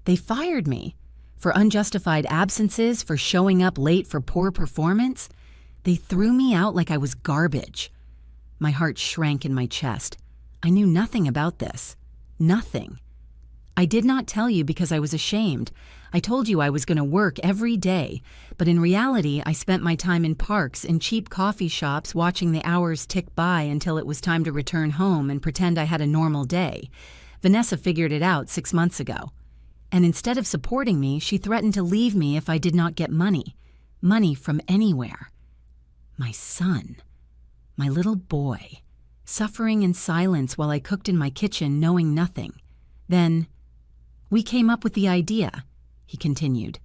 Speaker 1: They fired me for unjustified absences, for showing up late for poor performance. They threw me out like I was garbage." My heart shrank in my chest. I knew nothing about this. Nothing. "I did not tell you because I was ashamed. I told you I was going to work every day, but in reality I spent my time in parks and cheap coffee shops, watching the hours tick by until it was time to return home and pretend I had a normal day. Vanessa figured it out 6 months ago. And instead of supporting me, she threatened to leave me if I did not get money. Money from anywhere. My son. My little boy. Suffering in silence while I cooked in my kitchen, knowing nothing. Then, we came up with the idea," he continued,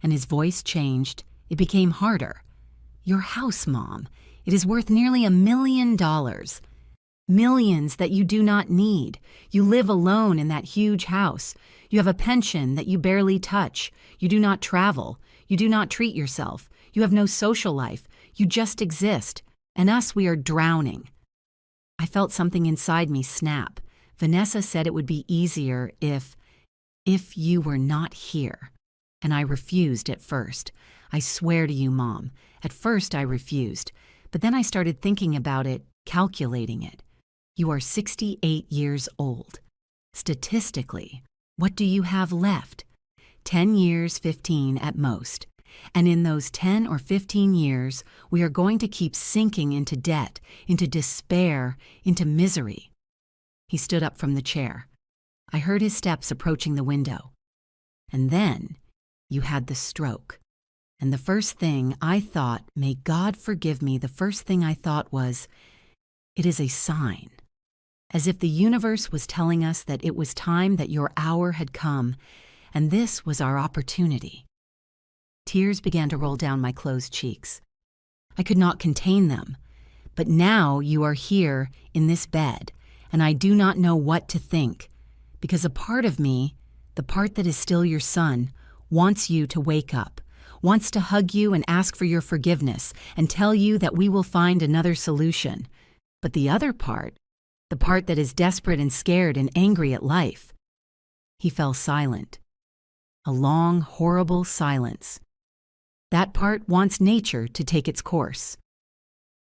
Speaker 1: and his voice changed. It became harder. "Your house, Mom. It is worth nearly $1 million. Millions that you do not need. You live alone in that huge house. You have a pension that you barely touch. You do not travel. You do not treat yourself. You have no social life. You just exist. And us, we are drowning." I felt something inside me snap. Vanessa said it would be easier if you were not here. And I refused at first. I swear to you, Mom. At first I refused. But then I started thinking about it, calculating it. You are 68 years old. Statistically, what do you have left? 10 years, 15 at most. And in those 10 or 15 years, we are going to keep sinking into debt, into despair, into misery. He stood up from the chair. I heard his steps approaching the window. And then you had the stroke. And the first thing I thought, may God forgive me, the first thing I thought was, it is a sign. As if the universe was telling us that it was time, that your hour had come, and this was our opportunity. Tears began to roll down my closed cheeks. I could not contain them. But now you are here in this bed, and I do not know what to think, because a part of me, the part that is still your son, wants you to wake up, wants to hug you and ask for your forgiveness and tell you that we will find another solution. But the other part, the part that is desperate and scared and angry at life. He fell silent. A long, horrible silence. That part wants nature to take its course.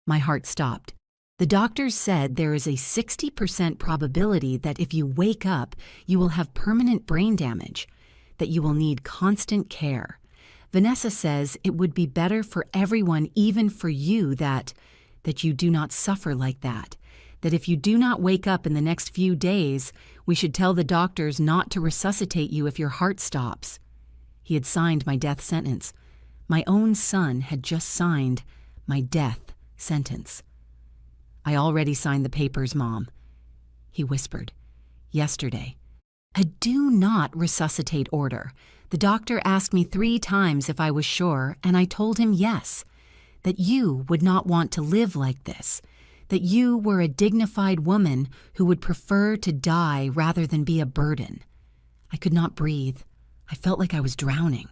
Speaker 1: My heart stopped. The doctors said there is a 60% probability that if you wake up, you will have permanent brain damage, that you will need constant care. Vanessa says it would be better for everyone, even for you, that you do not suffer like that if you do not wake up in the next few days, we should tell the doctors not to resuscitate you if your heart stops. He had signed my death sentence. My own son had just signed my death sentence. I already signed the papers, Mom. He whispered. Yesterday. A do not resuscitate order. The doctor asked me 3 times if I was sure, and I told him yes. That you would not want to live like this. That you were a dignified woman who would prefer to die rather than be a burden. I could not breathe. I felt like I was drowning.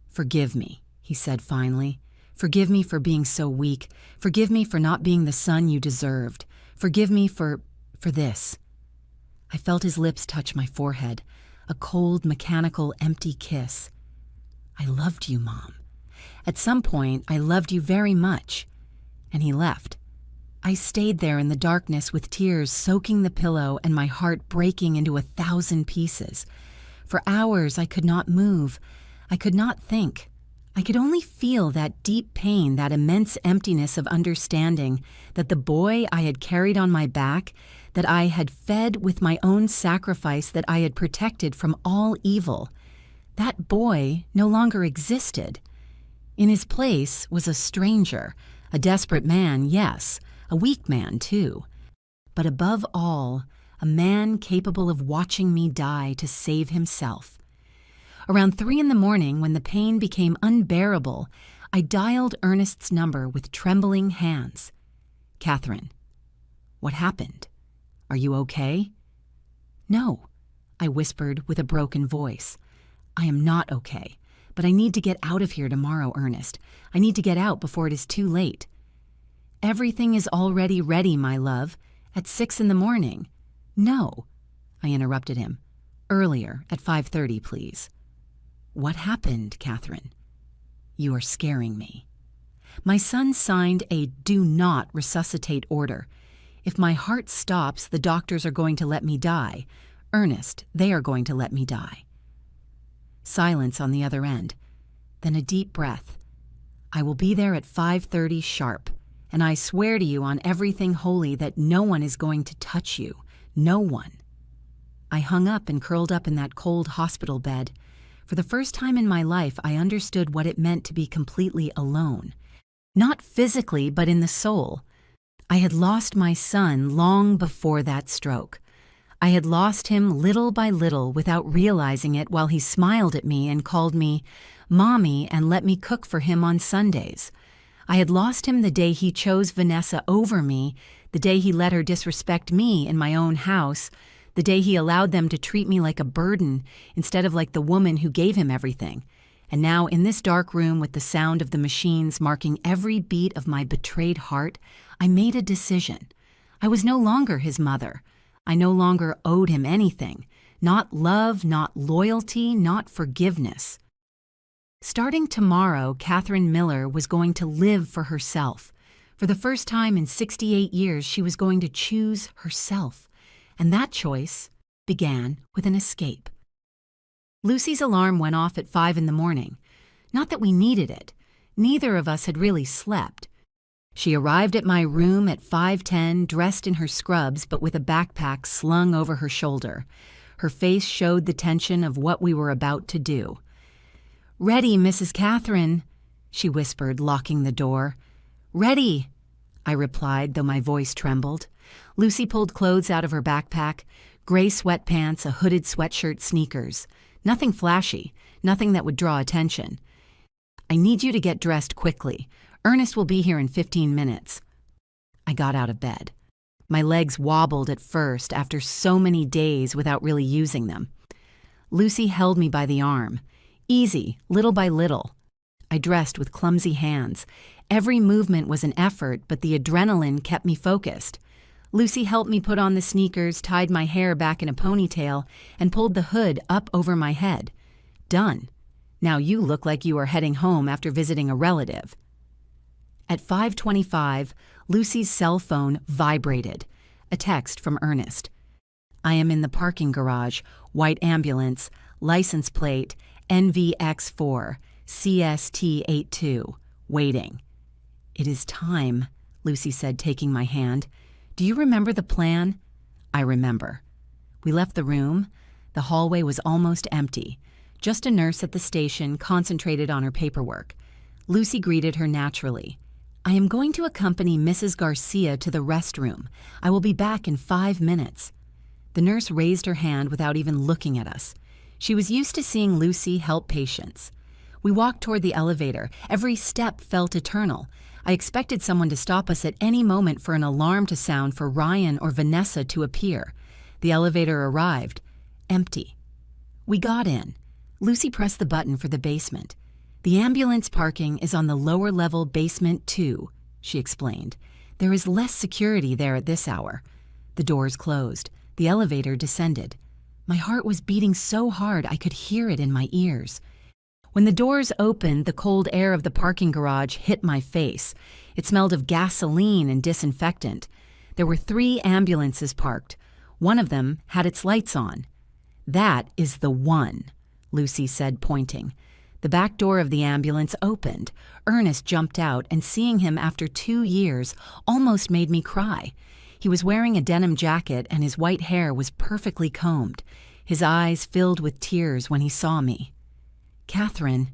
Speaker 1: Forgive me, he said finally. Forgive me for being so weak. Forgive me for not being the son you deserved. Forgive me for this. I felt his lips touch my forehead, a cold, mechanical, empty kiss. I loved you, Mom. At some point, I loved you very much. And he left. I stayed there in the darkness with tears soaking the pillow and my heart breaking into 1,000 pieces. For hours, I could not move. I could not think. I could only feel that deep pain, that immense emptiness of understanding that the boy I had carried on my back, that I had fed with my own sacrifice, that I had protected from all evil, that boy no longer existed. In his place was a stranger, a desperate man, yes, a weak man too, but above all, a man capable of watching me die to save himself. Around 3 a.m, when the pain became unbearable, I dialed Earnest's number with trembling hands. Catherine, what happened? Are you okay? No, I whispered with a broken voice. I am not okay, but I need to get out of here tomorrow, Earnest. I need to get out before it is too late. Everything is already ready, my love. At 6 a.m. No, I interrupted him. Earlier, at 5:30, please. What happened, Catherine? You are scaring me. My son signed a do not resuscitate order. If my heart stops, the doctors are going to let me die. Earnest, they are going to let me die. Silence on the other end. Then a deep breath. I will be there at 5:30 sharp, and I swear to you on everything holy that no one is going to touch you. No one. I hung up and curled up in that cold hospital bed. For the first time in my life, I understood what it meant to be completely alone. Not physically, but in the soul. I had lost my son long before that stroke. I had lost him little by little without realizing it while he smiled at me and called me Mommy and let me cook for him on Sundays. I had lost him the day he chose Vanessa over me, the day he let her disrespect me in my own house, the day he allowed them to treat me like a burden instead of like the woman who gave him everything. And now in this dark room with the sound of the machines marking every beat of my betrayed heart, I made a decision. I was no longer his mother. I no longer owed him anything. Not love, not loyalty, not forgiveness. Starting tomorrow, Catherine Miller was going to live for herself, For the first time in 68 years, she was going to choose herself. And that choice began with an escape. Lucy's alarm went off at 5 in the morning. Not that we needed it. Neither of us had really slept. She arrived at my room at 5:10, dressed in her scrubs but with a backpack slung over her shoulder. Her face showed the tension of what we were about to do. "Ready, Mrs. Catherine," she whispered, locking the door. "Ready," I replied, though my voice trembled. Lucy pulled clothes out of her backpack, gray sweatpants, a hooded sweatshirt, sneakers. Nothing flashy, nothing that would draw attention. "I need you to get dressed quickly. Ernest will be here in 15 minutes. I got out of bed. My legs wobbled at first after so many days without really using them. Lucy held me by the arm. Easy, little by little. I dressed with clumsy hands. Every movement was an effort, but the adrenaline kept me focused. Lucy helped me put on the sneakers, tied my hair back in a ponytail, and pulled the hood up over my head. Done. Now you look like you are heading home after visiting a relative. At 5:25, Lucy's cell phone vibrated. A text from Earnest. "I am in the parking garage, white ambulance, license plate NVX4, CST82, waiting." "It is time," Lucy said, taking my hand. "Do you remember the plan?" I remember. We left the room. The hallway was almost empty. Just a nurse at the station, concentrated on her paperwork. Lucy greeted her naturally. "I am going to accompany Mrs. Garcia to the restroom. I will be back in 5 minutes." The nurse raised her hand without even looking at us. She was used to seeing Lucy help patients. We walked toward the elevator. Every step felt eternal. I expected someone to stop us at any moment for an alarm to sound for Ryan or Vanessa to appear. The elevator arrived. Empty. We got in. Lucy pressed the button for the basement. "The ambulance parking is on the lower level basement 2, she explained. "There is less security there at this hour." The doors closed. The elevator descended. My heart was beating so hard I could hear it in my ears. When the doors opened, the cold air of the parking garage hit my face. It smelled of gasoline and disinfectant. There were 3 ambulances parked. One of them had its lights on. "That is the one," Lucy said, pointing. The back door of the ambulance opened. Earnest jumped out, and seeing him after 2 years almost made me cry. He was wearing a denim jacket, and his white hair was perfectly combed. His eyes filled with tears when he saw me. "Catherine,"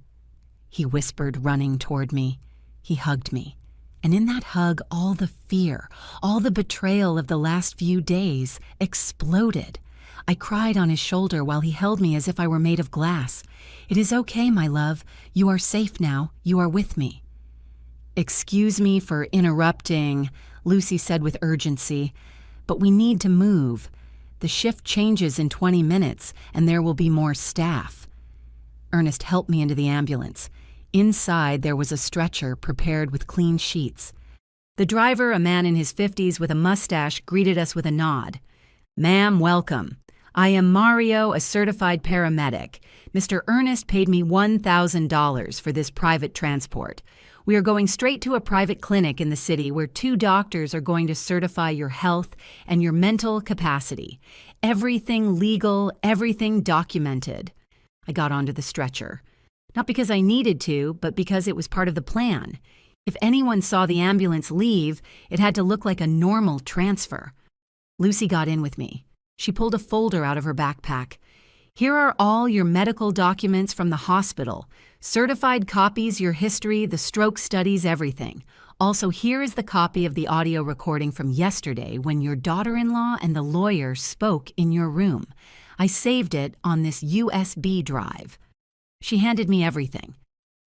Speaker 1: he whispered, running toward me. He hugged me. And in that hug, all the fear, all the betrayal of the last few days exploded. I cried on his shoulder while he held me as if I were made of glass. "It is okay, my love. You are safe now. You are with me." "Excuse me for interrupting," Lucy said with urgency, "but we need to move. The shift changes in 20 minutes, and there will be more staff." Earnest helped me into the ambulance. Inside, there was a stretcher prepared with clean sheets. The driver, a man in his 50s with a mustache, greeted us with a nod. "Ma'am, welcome. I am Mario, a certified paramedic. Mr. Earnest paid me $1,000 for this private transport. We are going straight to a private clinic in the city where 2 doctors are going to certify your health and your mental capacity. Everything legal, everything documented." I got onto the stretcher. Not because I needed to, but because it was part of the plan. If anyone saw the ambulance leave, it had to look like a normal transfer. Lucy got in with me. She pulled a folder out of her backpack. "Here are all your medical documents from the hospital. Certified copies, your history, the stroke studies, everything. Also, here is the copy of the audio recording from yesterday when your daughter-in-law and the lawyer spoke in your room. I saved it on this USB drive." She handed me everything.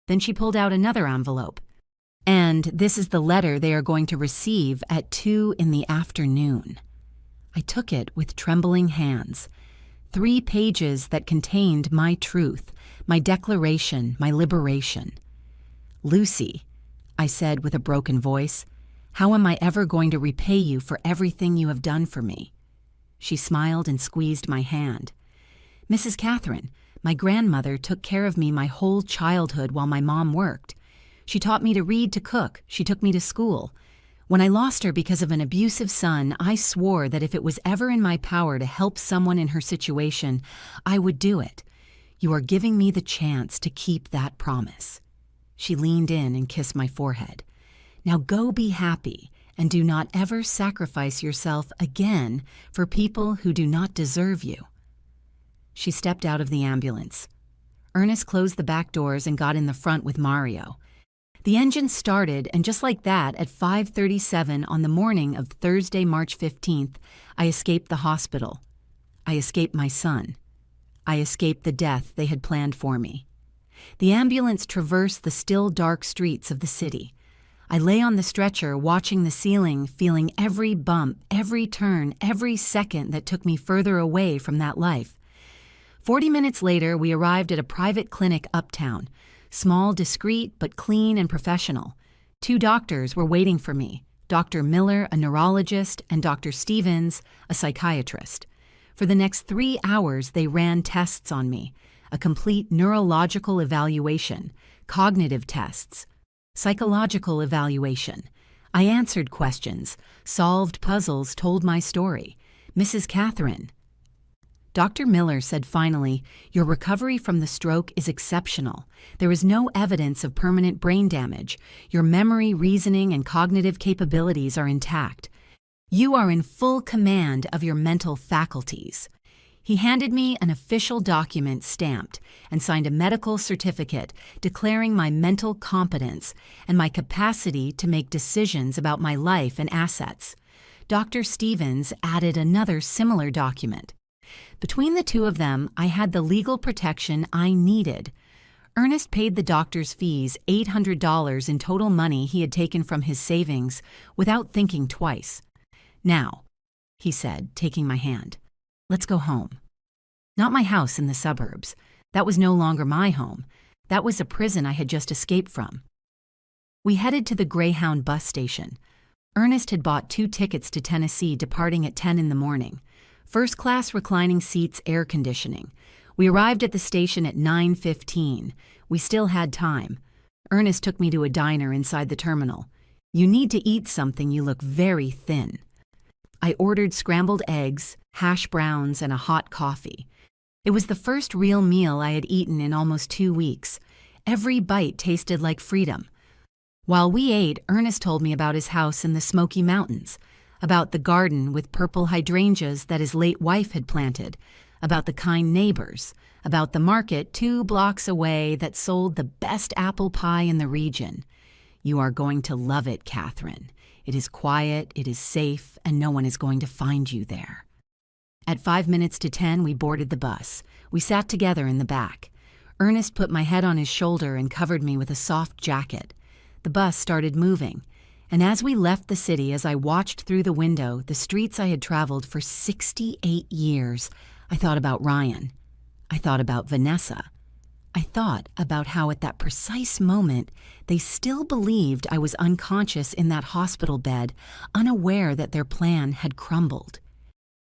Speaker 1: Then she pulled out another envelope. "And this is the letter they are going to receive at 2 in the afternoon." I took it with trembling hands. 3 pages that contained my truth, my declaration, my liberation. "Lucy," I said with a broken voice, "how am I ever going to repay you for everything you have done for me?" She smiled and squeezed my hand. "Mrs. Catherine, my grandmother took care of me my whole childhood while my mom worked. She taught me to read, to cook. She took me to school. When I lost her because of an abusive son, I swore that if it was ever in my power to help someone in her situation, I would do it. You are giving me the chance to keep that promise." She leaned in and kissed my forehead. "Now go be happy, and do not ever sacrifice yourself again for people who do not deserve you." She stepped out of the ambulance. Ernest closed the back doors and got in the front with Mario. The engine started, and just like that, at 5:37 on the morning of Thursday, March 15th, I escaped the hospital. I escaped my son. I escaped the death they had planned for me. The ambulance traversed the still dark streets of the city. I lay on the stretcher, watching the ceiling, feeling every bump, every turn, every second that took me further away from that life. 40 minutes later, we arrived at a private clinic uptown. Small, discreet, but clean and professional. 2 doctors were waiting for me, Dr. Miller, a neurologist, and Dr. Stevens, a psychiatrist. For the next 3 hours, they ran tests on me, a complete neurological evaluation, cognitive tests, psychological evaluation. I answered questions, solved puzzles, told my story. "Mrs. Catherine." Dr. Miller said finally, "Your recovery from the stroke is exceptional. There is no evidence of permanent brain damage. Your memory, reasoning, and cognitive capabilities are intact. You are in full command of your mental faculties." He handed me an official document stamped and signed a medical certificate declaring my mental competence and my capacity to make decisions about my life and assets. Dr. Stevens added another similar document. Between the two of them, I had the legal protection I needed. Earnest paid the doctor's fees, $800 in total money he had taken from his savings, without thinking twice. "Now," he said, taking my hand, "let's go home." Not my house in the suburbs. That was no longer my home. That was a prison I had just escaped from. We headed to the Greyhound bus station. Ernest had bought 2 tickets to Tennessee, departing at 10 in the morning. First-class reclining seats, air conditioning. We arrived at the station at 9:15. We still had time. Ernest took me to a diner inside the terminal. "You need to eat something, you look very thin." I ordered scrambled eggs, hash browns, and a hot coffee. It was the first real meal I had eaten in almost 2 weeks. Every bite tasted like freedom. While we ate, Ernest told me about his house in the Smoky Mountains, about the garden with purple hydrangeas that his late wife had planted, about the kind neighbors, about the market 2 blocks away that sold the best apple pie in the region. "You are going to love it, Catherine. It is quiet, it is safe, and no one is going to find you there." At 5 minutes to 10, we boarded the bus. We sat together in the back. Ernest put my head on his shoulder and covered me with a soft jacket. The bus started moving. And as we left the city, as I watched through the window, the streets I had traveled for 68 years, I thought about Ryan. I thought about Vanessa. I thought about how at that precise moment, they still believed I was unconscious in that hospital bed, unaware that their plan had crumbled.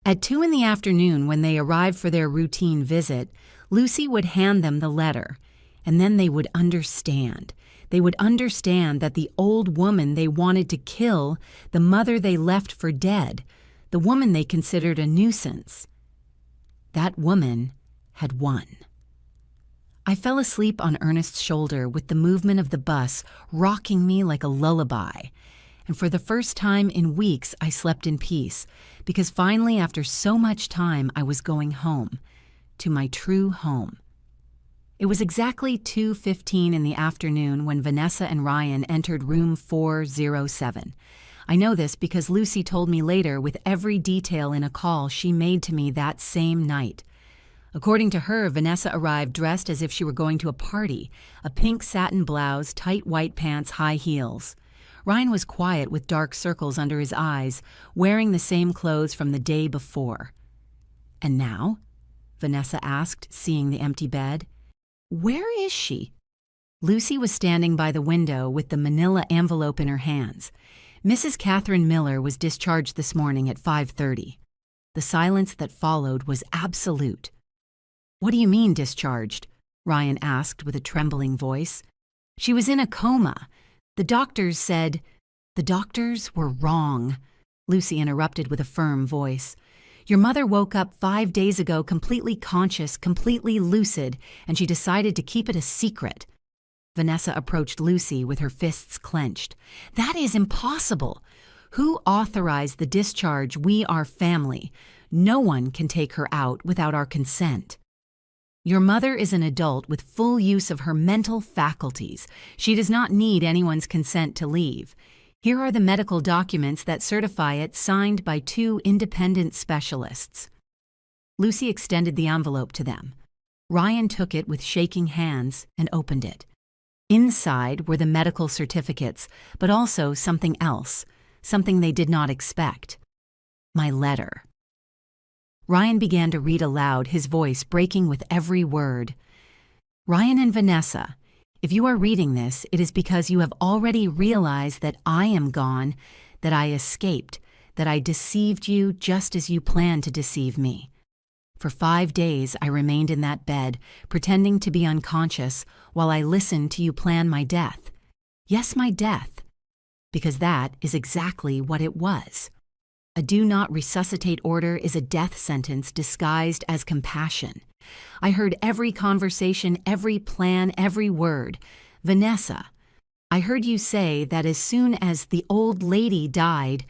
Speaker 1: At 2 in the afternoon, when they arrived for their routine visit, Lucy would hand them the letter, and then they would understand. They would understand that the old woman they wanted to kill, the mother they left for dead, the woman they considered a nuisance, that woman had won. I fell asleep on Ernest's shoulder with the movement of the bus rocking me like a lullaby. And for the first time in weeks, I slept in peace, because finally, after so much time, I was going home, to my true home. It was exactly 2:15 in the afternoon when Vanessa and Ryan entered room 407. I know this because Lucy told me later with every detail in a call she made to me that same night. According to her, Vanessa arrived dressed as if she were going to a party, a pink satin blouse, tight white pants, high heels. Ryan was quiet with dark circles under his eyes, wearing the same clothes from the day before. "And now?" Vanessa asked, seeing the empty bed. "Where is she?" Lucy was standing by the window with the manila envelope in her hands. "Mrs. Catherine Miller was discharged this morning at 5:30. The silence that followed was absolute. "What do you mean, discharged?" Ryan asked with a trembling voice. "She was in a coma. The doctors said..." The doctors were wrong, Lucy interrupted with a firm voice. Your mother woke up 5 days ago completely conscious, completely lucid, and she decided to keep it a secret. Vanessa approached Lucy with her fists clenched. That is impossible. Who authorized the discharge? We are family. No one can take her out without our consent. Your mother is an adult with full use of her mental faculties. She does not need anyone's consent to leave. Here are the medical documents that certify it, signed by 2 independent specialists. Lucy extended the envelope to them. Ryan took it with shaking hands and opened it. Inside were the medical certificates, but also something else, something they did not expect. My letter. Ryan began to read aloud, his voice breaking with every word. Ryan and Vanessa, if you are reading this, it is because you have already realized that I am gone, that I escaped, that I deceived you just as you planned to deceive me. For 5 days I remained in that bed, pretending to be unconscious, while I listened to you plan my death. Yes, my death. Because that is exactly what it was. A do not resuscitate order is a death sentence disguised as compassion. I heard every conversation, every plan, every word. Vanessa, I heard you say that as soon as the old lady died,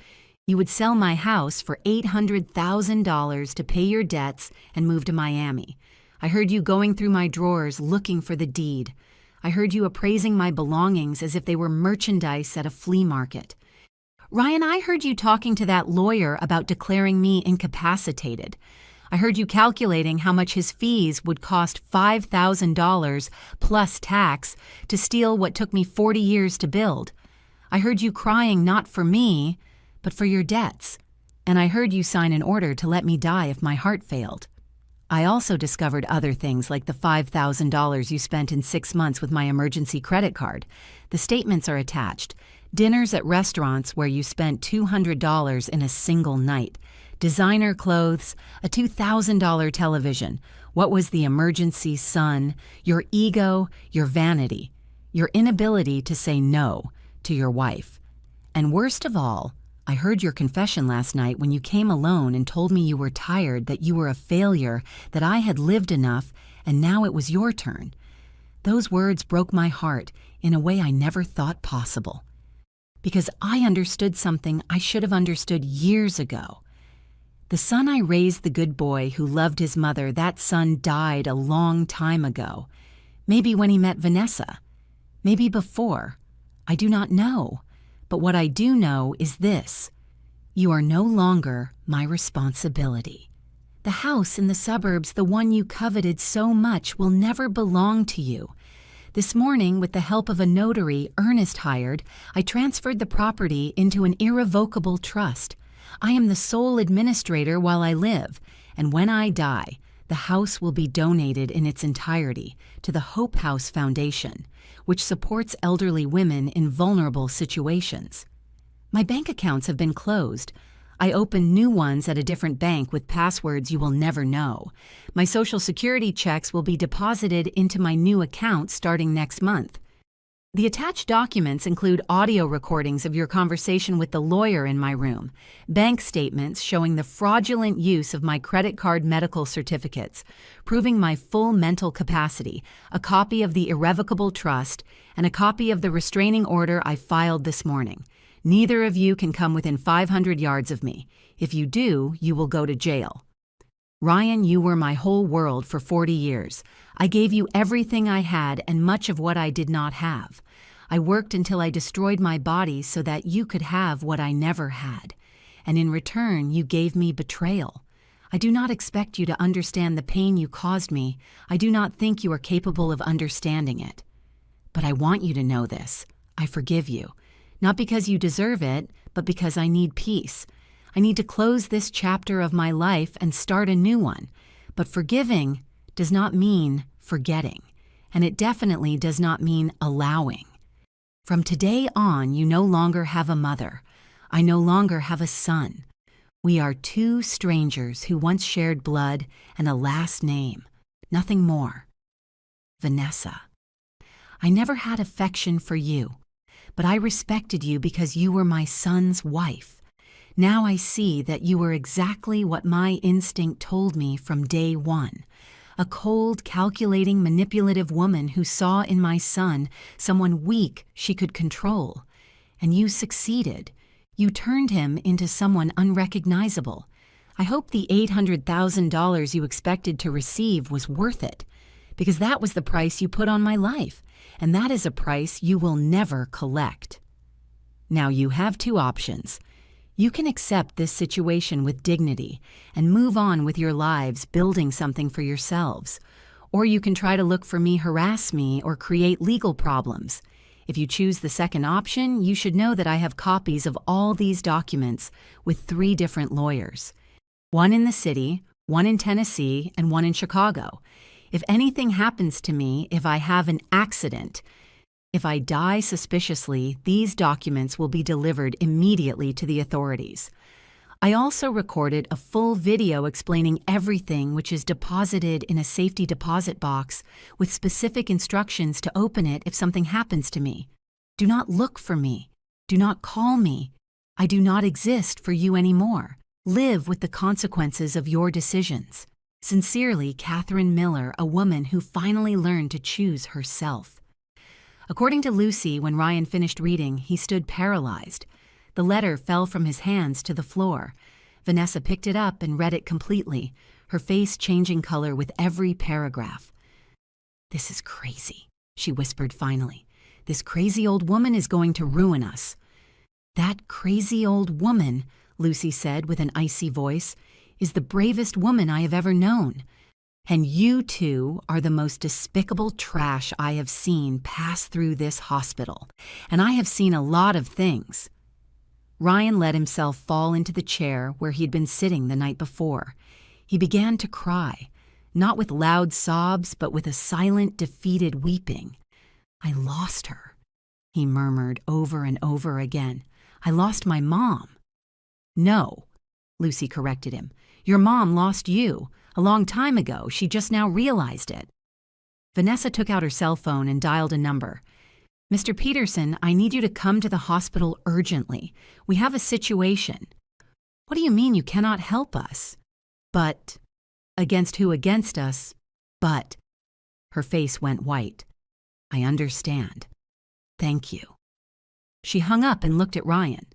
Speaker 1: you would sell my house for $800,000 to pay your debts and move to Miami. I heard you going through my drawers looking for the deed. I heard you appraising my belongings as if they were merchandise at a flea market. Ryan, I heard you talking to that lawyer about declaring me incapacitated. I heard you calculating how much his fees would cost $5,000 plus tax to steal what took me 40 years to build. I heard you crying not for me, but for your debts. And I heard you sign an order to let me die if my heart failed. I also discovered other things like the $5,000 you spent in 6 months with my emergency credit card. The statements are attached. Dinners at restaurants where you spent $200 in a single night. Designer clothes, a $2,000 television. What was the emergency son? Your ego, your vanity, your inability to say no to your wife. And worst of all, I heard your confession last night when you came alone and told me you were tired, that you were a failure, that I had lived enough, and now it was your turn. Those words broke my heart in a way I never thought possible. Because I understood something I should have understood years ago. The son I raised, the good boy who loved his mother, that son died a long time ago. Maybe when he met Vanessa. Maybe before. I do not know. But what I do know is this. You are no longer my responsibility. The house in the suburbs, the one you coveted so much, will never belong to you. This morning, with the help of a notary Earnest hired, I transferred the property into an irrevocable trust. I am the sole administrator while I live, and when I die, the house will be donated in its entirety to the Hope House Foundation, which supports elderly women in vulnerable situations. My bank accounts have been closed. I opened new ones at a different bank with passwords you will never know. My Social Security checks will be deposited into my new account starting next month. The attached documents include audio recordings of your conversation with the lawyer in my room, bank statements showing the fraudulent use of my credit card medical certificates, proving my full mental capacity, a copy of the irrevocable trust, and a copy of the restraining order I filed this morning. Neither of you can come within 500 yards of me. If you do, you will go to jail. Ryan, you were my whole world for 40 years. I gave you everything I had and much of what I did not have. I worked until I destroyed my body so that you could have what I never had. And in return, you gave me betrayal. I do not expect you to understand the pain you caused me. I do not think you are capable of understanding it. But I want you to know this. I forgive you. Not because you deserve it, but because I need peace. I need to close this chapter of my life and start a new one. But forgiving does not mean forgetting, and it definitely does not mean allowing. From today on, you no longer have a mother. I no longer have a son. We are 2 strangers who once shared blood and a last name, nothing more. Vanessa. I never had affection for you, but I respected you because you were my son's wife. Now I see that you were exactly what my instinct told me from day one. A cold, calculating, manipulative woman who saw in my son someone weak she could control. And you succeeded. You turned him into someone unrecognizable. I hope the $800,000 you expected to receive was worth it, because that was the price you put on my life, and that is a price you will never collect. Now you have two options. You can accept this situation with dignity and move on with your lives building something for yourselves. Or you can try to look for me, harass me, or create legal problems. If you choose the second option, you should know that I have copies of all these documents with 3 different lawyers. One in the city, one in Tennessee, and one in Chicago. If anything happens to me, if I have an accident, if I die suspiciously, these documents will be delivered immediately to the authorities. I also recorded a full video explaining everything, which is deposited in a safety deposit box with specific instructions to open it if something happens to me. Do not look for me. Do not call me. I do not exist for you anymore. Live with the consequences of your decisions. Sincerely, Catherine Miller, a woman who finally learned to choose herself. According to Lucy, when Ryan finished reading, he stood paralyzed. The letter fell from his hands to the floor. Vanessa picked it up and read it completely, her face changing color with every paragraph. "This is crazy," she whispered finally. "This crazy old woman is going to ruin us." "That crazy old woman," Lucy said with an icy voice, "is the bravest woman I have ever known. And you two are the most despicable trash I have seen pass through this hospital. And I have seen a lot of things." Ryan let himself fall into the chair where he'd been sitting the night before. He began to cry, not with loud sobs, but with a silent, defeated weeping. "I lost her," he murmured over and over again. "I lost my mom." "No," Lucy corrected him. "Your mom lost you. A long time ago. She just now realized it." Vanessa took out her cell phone and dialed a number. "Mr. Peterson, I need you to come to the hospital urgently. We have a situation." "What do you mean you cannot help us?" "But." "Against who against us?" "But." Her face went white. "I understand. Thank you." She hung up and looked at Ryan.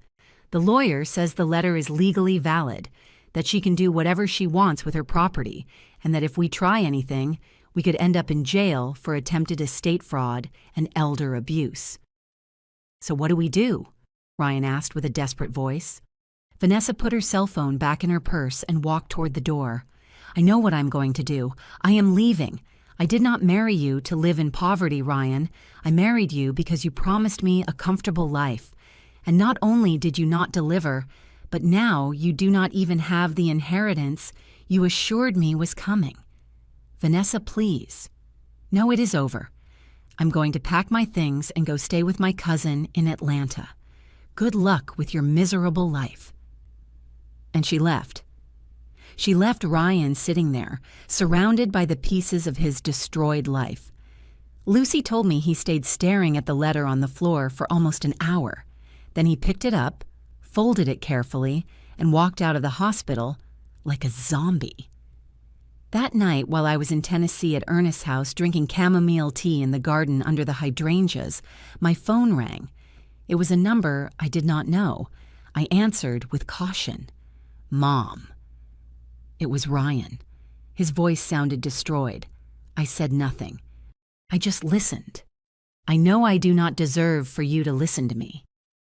Speaker 1: "The lawyer says the letter is legally valid, that she can do whatever she wants with her property, and that if we try anything, we could end up in jail for attempted estate fraud and elder abuse." "So what do we do?" Ryan asked with a desperate voice. Vanessa put her cell phone back in her purse and walked toward the door. "I know what I'm going to do. I am leaving. I did not marry you to live in poverty, Ryan. I married you because you promised me a comfortable life. And not only did you not deliver, but now you do not even have the inheritance you assured me was coming. Vanessa, please." "No, it is over. I'm going to pack my things and go stay with my cousin in Atlanta. Good luck with your miserable life." And she left. She left Ryan sitting there, surrounded by the pieces of his destroyed life. Lucy told me he stayed staring at the letter on the floor for almost an hour. Then he picked it up, folded it carefully, and walked out of the hospital like a zombie. That night, while I was in Tennessee at Earnest's house drinking chamomile tea in the garden under the hydrangeas, my phone rang. It was a number I did not know. I answered with caution. "Mom." It was Ryan. His voice sounded destroyed. I said nothing. I just listened. "I know I do not deserve for you to listen to me.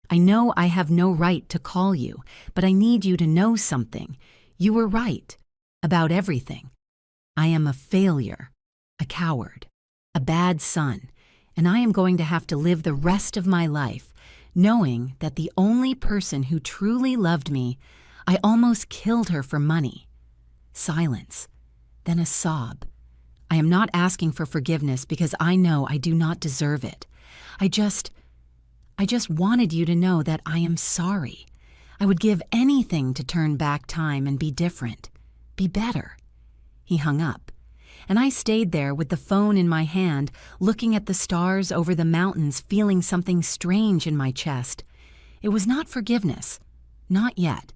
Speaker 1: I know I have no right to call you, but I need you to know something. You were right about everything. I am a failure, a coward, a bad son, and I am going to have to live the rest of my life knowing that the only person who truly loved me, I almost killed her for money." Silence, then a sob. "I am not asking for forgiveness because I know I do not deserve it. I just wanted you to know that I am sorry. I would give anything to turn back time and be different, be better." He hung up. and I stayed there with the phone in my hand, looking at the stars over the mountains, feeling something strange in my chest. It was not forgiveness. Not yet.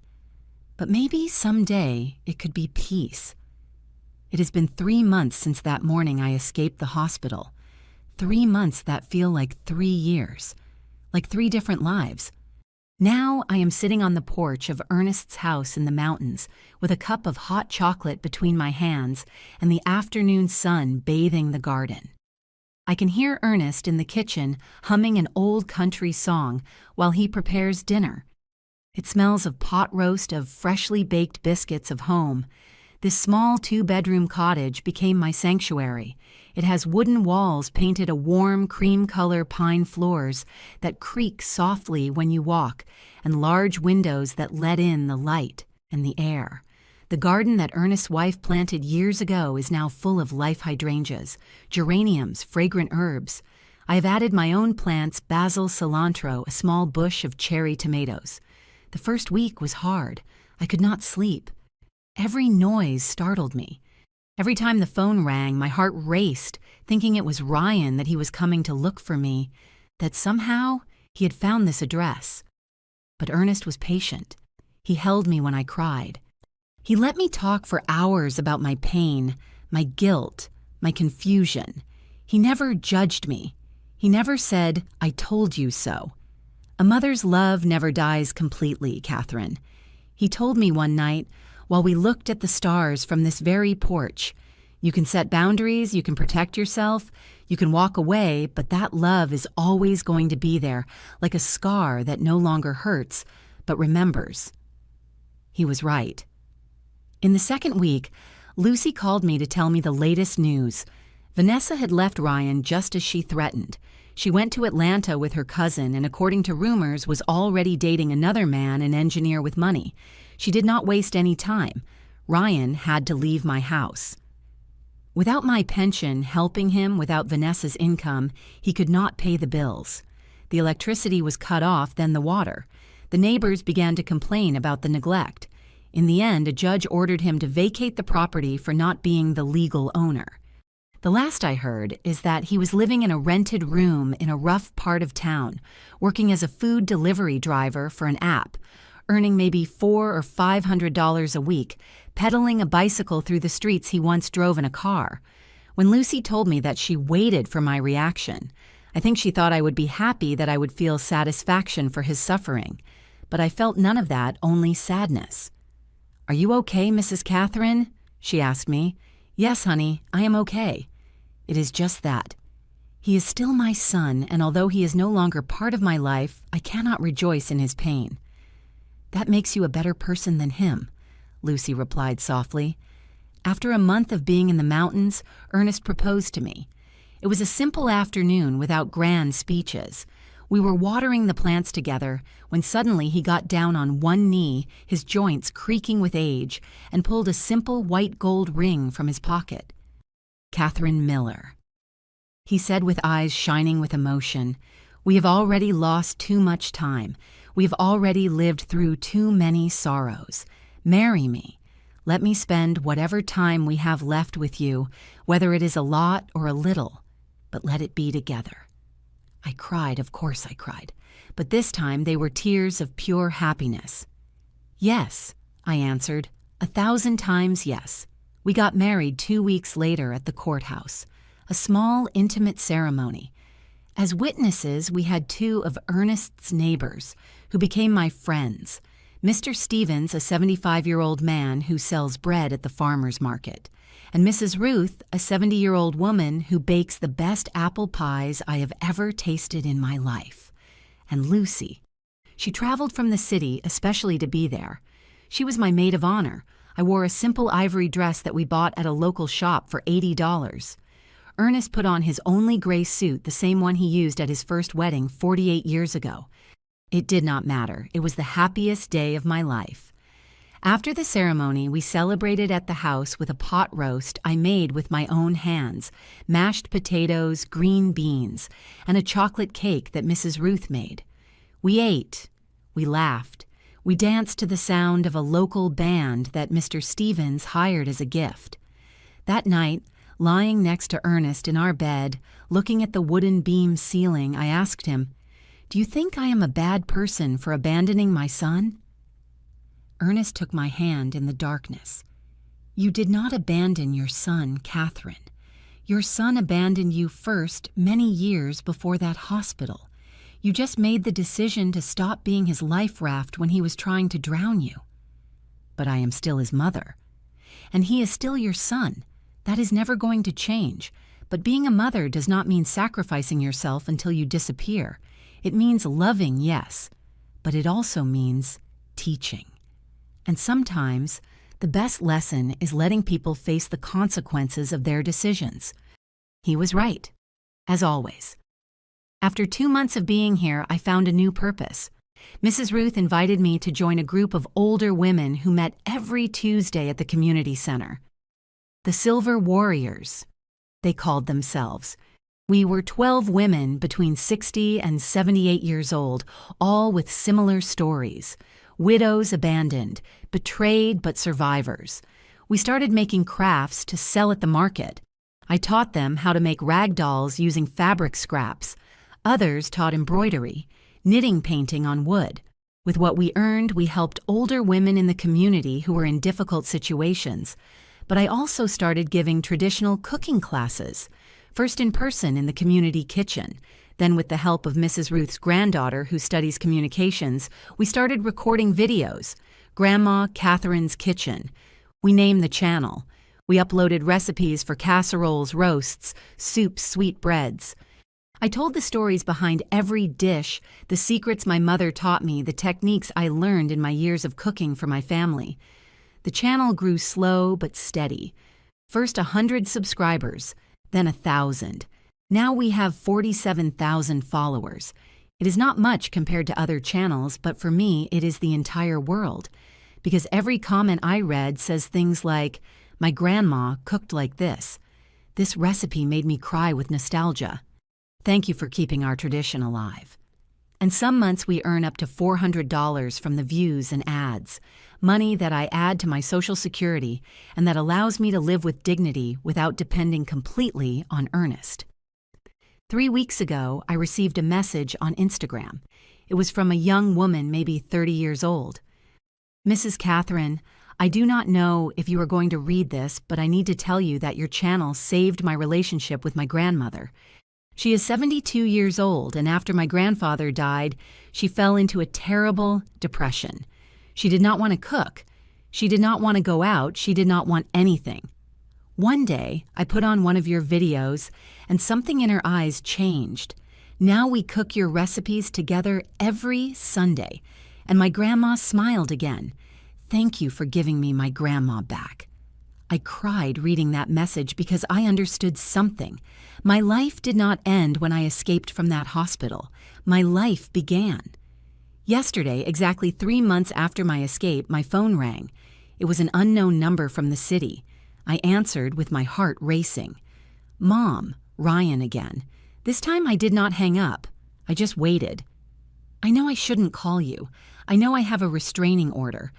Speaker 1: But maybe someday it could be peace. It has been 3 months since that morning I escaped the hospital. 3 months that feel like 3 years. Like 3 different lives. Now I am sitting on the porch of Earnest's house in the mountains with a cup of hot chocolate between my hands and the afternoon sun bathing the garden. I can hear Earnest in the kitchen humming an old country song while he prepares dinner. It smells of pot roast, of freshly baked biscuits of home. This small 2-bedroom cottage became my sanctuary. It has wooden walls painted a warm cream-color pine floors that creak softly when you walk, and large windows that let in the light and the air. The garden that Ernest's wife planted years ago is now full of life hydrangeas, geraniums, fragrant herbs. I have added my own plants, basil, cilantro, a small bush of cherry tomatoes. The first week was hard. I could not sleep. Every noise startled me. Every time the phone rang, my heart raced, thinking it was Ryan, that he was coming to look for me, that somehow he had found this address. But Ernest was patient. He held me when I cried. He let me talk for hours about my pain, my guilt, my confusion. He never judged me. He never said, "I told you so." A mother's love never dies completely, Catherine. He told me one night, while we looked at the stars from this very porch, "You can set boundaries, you can protect yourself, you can walk away, but that love is always going to be there, like a scar that no longer hurts, but remembers." He was right. In the second week, Lucy called me to tell me the latest news. Vanessa had left Ryan just as she threatened. She went to Atlanta with her cousin and, according to rumors, was already dating another man, an engineer with money. She did not waste any time. Ryan had to leave my house. Without my pension helping him, without Vanessa's income, he could not pay the bills. The electricity was cut off, then the water. The neighbors began to complain about the neglect. In the end, a judge ordered him to vacate the property for not being the legal owner. The last I heard is that he was living in a rented room in a rough part of town, working as a food delivery driver for an app, earning maybe $400 or $500 a week, pedaling a bicycle through the streets he once drove in a car. When Lucy told me that she waited for my reaction, I think she thought I would be happy, that I would feel satisfaction for his suffering. But I felt none of that, only sadness. "Are you okay, Mrs. Catherine?" she asked me. "Yes, honey, I am okay." It is just that. He is still my son, and although he is no longer part of my life, I cannot rejoice in his pain. "That makes you a better person than him," Lucy replied softly. After a month of being in the mountains, Earnest proposed to me. It was a simple afternoon without grand speeches. We were watering the plants together when suddenly he got down on one knee, his joints creaking with age, and pulled a simple white gold ring from his pocket. "Catherine Miller," he said with eyes shining with emotion. "We have already lost too much time. We have already lived through too many sorrows. Marry me. Let me spend whatever time we have left with you, whether it is a lot or a little, but let it be together." I cried, of course I cried, but this time they were tears of pure happiness. "Yes," I answered, 1,000 times yes. We got married 2 weeks later at the courthouse, a small, intimate ceremony. As witnesses, we had 2 of Ernest's neighbors, who became my friends. Mr. Stevens, a 75-year-old man who sells bread at the farmer's market, and Mrs. Ruth, a 70-year-old woman who bakes the best apple pies I have ever tasted in my life. And Lucy. She traveled from the city especially to be there. She was my maid of honor. I wore a simple ivory dress that we bought at a local shop for $80. Ernest put on his only gray suit, the same one he used at his first wedding 48 years ago. It did not matter. It was the happiest day of my life. After the ceremony, we celebrated at the house with a pot roast I made with my own hands, mashed potatoes, green beans, and a chocolate cake that Mrs. Ruth made. We ate. We laughed. We danced to the sound of a local band that Mr. Stevens hired as a gift. That night, Lying next to Earnest in our bed, looking at the wooden beam ceiling, I asked him, "Do you think I am a bad person for abandoning my son?" Ernest took my hand in the darkness. "You did not abandon your son, Catherine. Your son abandoned you first many years before that hospital. You just made the decision to stop being his life raft when he was trying to drown you. But I am still his mother. And he is still your son. That is never going to change. But being a mother does not mean sacrificing yourself until you disappear. It means loving, yes, but it also means teaching. And sometimes, the best lesson is letting people face the consequences of their decisions." He was right, as always. After 2 months of being here, I found a new purpose. Mrs. Ruth invited me to join a group of older women who met every Tuesday at the community center. The Silver Warriors, they called themselves. We were 12 women between 60 and 78 years old, all with similar stories. Widows abandoned, betrayed but survivors. We started making crafts to sell at the market. I taught them how to make rag dolls using fabric scraps. Others taught embroidery, knitting painting on wood. With what we earned, we helped older women in the community who were in difficult situations. But I also started giving traditional cooking classes, first in person in the community kitchen. Then with the help of Mrs. Ruth's granddaughter, who studies communications, we started recording videos. Grandma Catherine's Kitchen. We named the channel. We uploaded recipes for casseroles, roasts, soups, sweet breads. I told the stories behind every dish, the secrets my mother taught me, the techniques I learned in my years of cooking for my family. The channel grew slow but steady. First 100 subscribers, then 1,000. Now we have 47,000 followers. It is not much compared to other channels, but for me, it is the entire world. Because every comment I read says things like, "My grandma cooked like this. This recipe made me cry with nostalgia. Thank you for keeping our tradition alive." And some months we earn up to $400 from the views and ads, money that I add to my Social Security and that allows me to live with dignity without depending completely on Earnest. 3 weeks ago, I received a message on Instagram. It was from a young woman, maybe 30 years old. "Mrs. Catherine, I do not know if you are going to read this, but I need to tell you that your channel saved my relationship with my grandmother. She is 72 years old, and after my grandfather died, she fell into a terrible depression. She did not want to cook. She did not want to go out. She did not want anything. One day, I put on one of your videos, and something in her eyes changed. Now we cook your recipes together every Sunday, and my grandma smiled again. Thank you for giving me my grandma back." I cried reading that message because I understood something. My life did not end when I escaped from that hospital. My life began. Yesterday, exactly 3 months after my escape, my phone rang. It was an unknown number from the city. I answered with my heart racing. "Mom," Ryan again. This time I did not hang up. I just waited. "I know I shouldn't call you. I know I have a restraining order,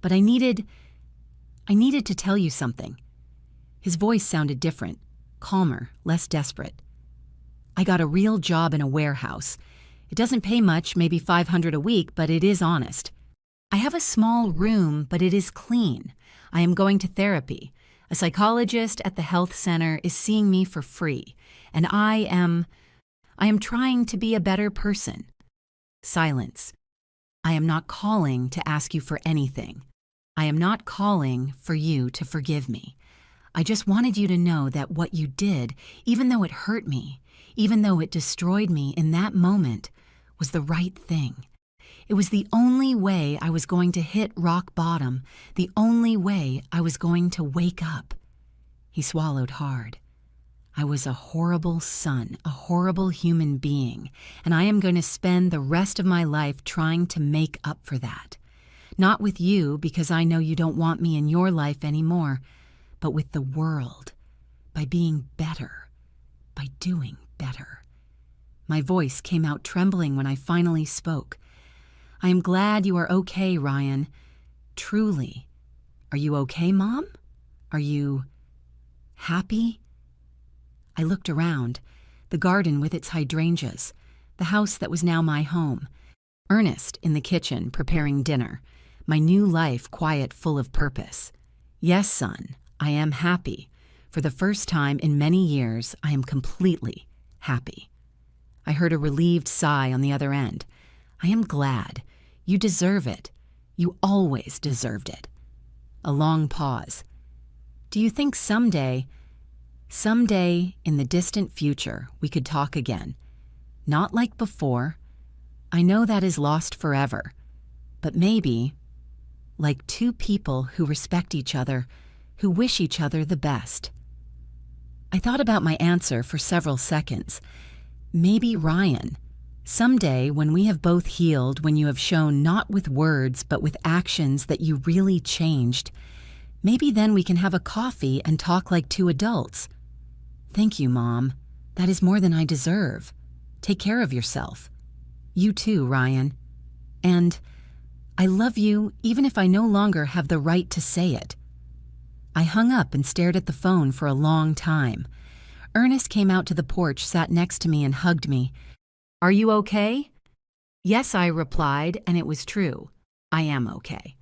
Speaker 1: but I needed to tell you something." His voice sounded different, calmer, less desperate. "I got a real job in a warehouse. It doesn't pay much, maybe $500 a week, but it is honest. I have a small room, but it is clean. I am going to therapy. A psychologist at the health center is seeing me for free, and I am trying to be a better person." Silence. "I am not calling to ask you for anything. I am not calling for you to forgive me. I just wanted you to know that what you did, even though it hurt me, even though it destroyed me in that moment, was the right thing. It was the only way I was going to hit rock bottom, the only way I was going to wake up." He swallowed hard. "I was a horrible son, a horrible human being, and I am going to spend the rest of my life trying to make up for that. Not with you, because I know you don't want me in your life anymore, but with the world, by being better, by doing better." My voice came out trembling when I finally spoke. "I am glad you are okay, Ryan. Truly. Are you okay, Mom? Are you happy? I looked around. The garden with its hydrangeas. The house that was now my home. Earnest in the kitchen preparing dinner. My new life quiet, full of purpose. Yes, son, I am happy. For the first time in many years, I am completely happy. I heard a relieved sigh on the other end. I am glad. You deserve it. You always deserved it. A long pause. Do you think someday in the distant future, we could talk again? Not like before. I know that is lost forever. But maybe, like two people who respect each other, who wish each other the best. I thought about my answer for several seconds. Maybe Ryan. Someday, when we have both healed, when you have shown not with words but with actions that you really changed, maybe then we can have a coffee and talk like two adults. Thank you, Mom. That is more than I deserve. Take care of yourself. You too, Ryan. And I love you even if I no longer have the right to say it. I hung up and stared at the phone for a long time. Earnest came out to the porch, sat next to me, and hugged me. Are you okay? Yes, I replied, and it was true. I am okay.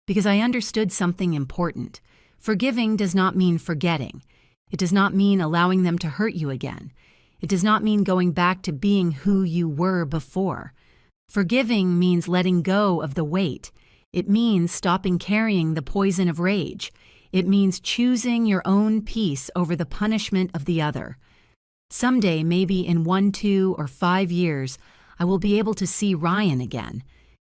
Speaker 1: Because I understood something important. Forgiving does not mean forgetting. It does not mean allowing them to hurt you again. It does not mean going back to being who you were before. Forgiving means letting go of the weight. It means stopping carrying the poison of rage. It means choosing your own peace over the punishment of the other. Someday, maybe in 1, 2, or 5 years, I will be able to see Ryan again.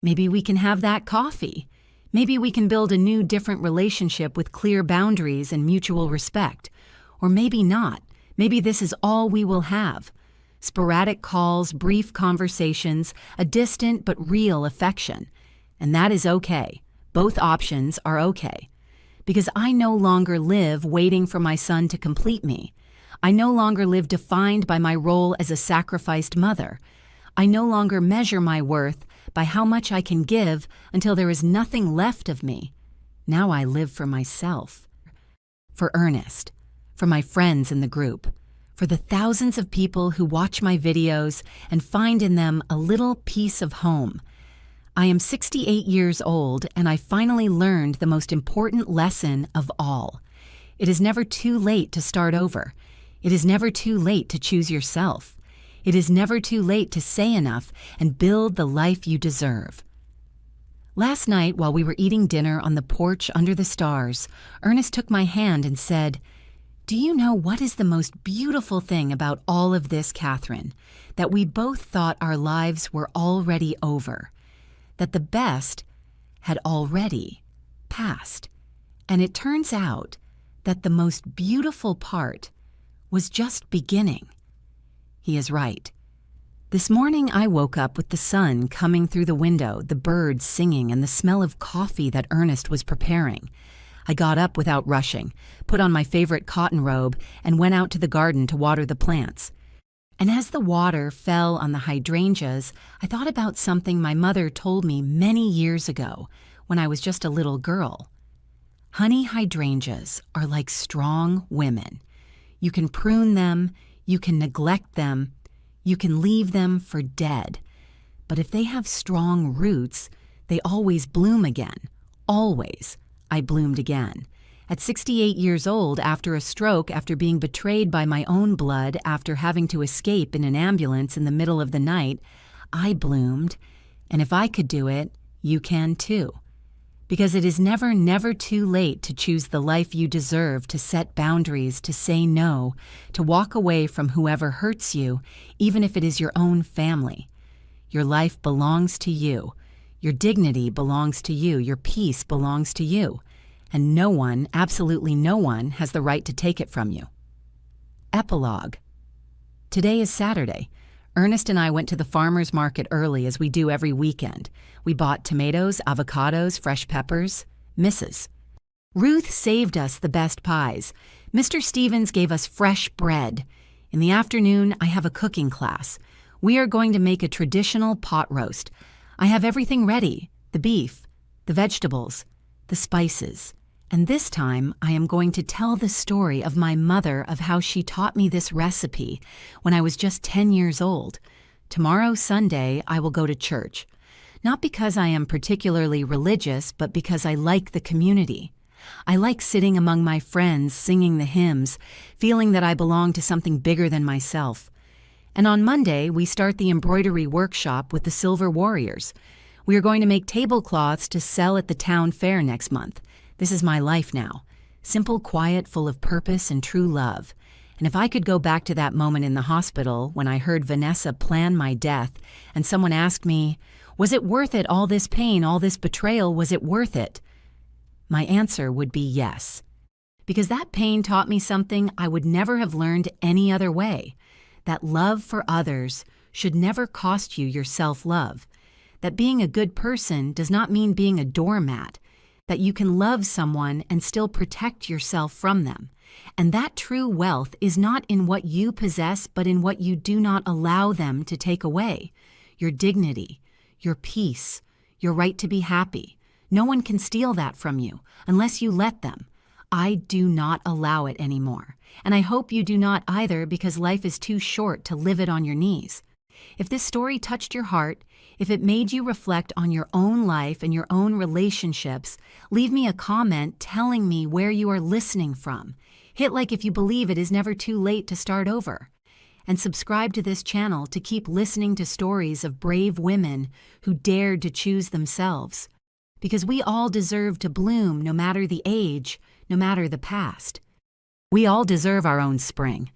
Speaker 1: Maybe we can have that coffee. Maybe we can build a new, different relationship with clear boundaries and mutual respect. Or maybe not. Maybe this is all we will have. Sporadic calls, brief conversations, a distant but real affection. And that is okay. Both options are okay. Because I no longer live waiting for my son to complete me. I no longer live defined by my role as a sacrificed mother. I no longer measure my worth by how much I can give until there is nothing left of me. Now I live for myself. For Earnest. For my friends in the group. For the thousands of people who watch my videos and find in them a little piece of home. I am 68 years old, and I finally learned the most important lesson of all. It is never too late to start over. It is never too late to choose yourself. It is never too late to say enough and build the life you deserve. Last night, while we were eating dinner on the porch under the stars, Earnest took my hand and said, "Do you know what is the most beautiful thing about all of this, Catherine? That we both thought our lives were already over. That the best had already passed. And it turns out that the most beautiful part was just beginning." He is right. This morning I woke up with the sun coming through the window, the birds singing, and the smell of coffee that Earnest was preparing. I got up without rushing, put on my favorite cotton robe, and went out to the garden to water the plants. And as the water fell on the hydrangeas, I thought about something my mother told me many years ago when I was just a little girl. Honey hydrangeas are like strong women. You can prune them, you can neglect them, you can leave them for dead. But if they have strong roots, they always bloom again. Always. I bloomed again. At 68 years old, after a stroke, after being betrayed by my own blood, after having to escape in an ambulance in the middle of the night, I bloomed. And if I could do it, you can too. Because it is never, never too late to choose the life you deserve, to set boundaries, to say no, to walk away from whoever hurts you, even if it is your own family. Your life belongs to you. Your dignity belongs to you. Your peace belongs to you. And no one, absolutely no one, has the right to take it from you. Epilogue. Today is Saturday. Earnest and I went to the farmer's market early, as we do every weekend. We bought tomatoes, avocados, fresh peppers, misses. Ruth saved us the best pies. Mr. Stevens gave us fresh bread. In the afternoon, I have a cooking class. We are going to make a traditional pot roast. I have everything ready: the beef, the vegetables, the spices, And this time, I am going to tell the story of my mother, of how she taught me this recipe when I was just 10 years old. Tomorrow, Sunday, I will go to church. Not because I am particularly religious, but because I like the community. I like sitting among my friends, singing the hymns, feeling that I belong to something bigger than myself. And on Monday, we start the embroidery workshop with the Silver Warriors. We are going to make tablecloths to sell at the town fair next month. This is my life now. Simple, quiet, full of purpose and true love. And if I could go back to that moment in the hospital when I heard Vanessa plan my death and someone asked me, was it worth it, all this pain, all this betrayal, was it worth it? My answer would be yes. Because that pain taught me something I would never have learned any other way. That love for others should never cost you your self-love. That being a good person does not mean being a doormat. That you can love someone and still protect yourself from them. And that true wealth is not in what you possess, but in what you do not allow them to take away. Your dignity, your peace, your right to be happy. No one can steal that from you unless you let them. I do not allow it anymore. And I hope you do not either, because life is too short to live it on your knees. If this story touched your heart, if it made you reflect on your own life and your own relationships, leave me a comment telling me where you are listening from. Hit like if you believe it is never too late to start over. And subscribe to this channel to keep listening to stories of brave women who dared to choose themselves. Because we all deserve to bloom, no matter the age, no matter the past. We all deserve our own spring.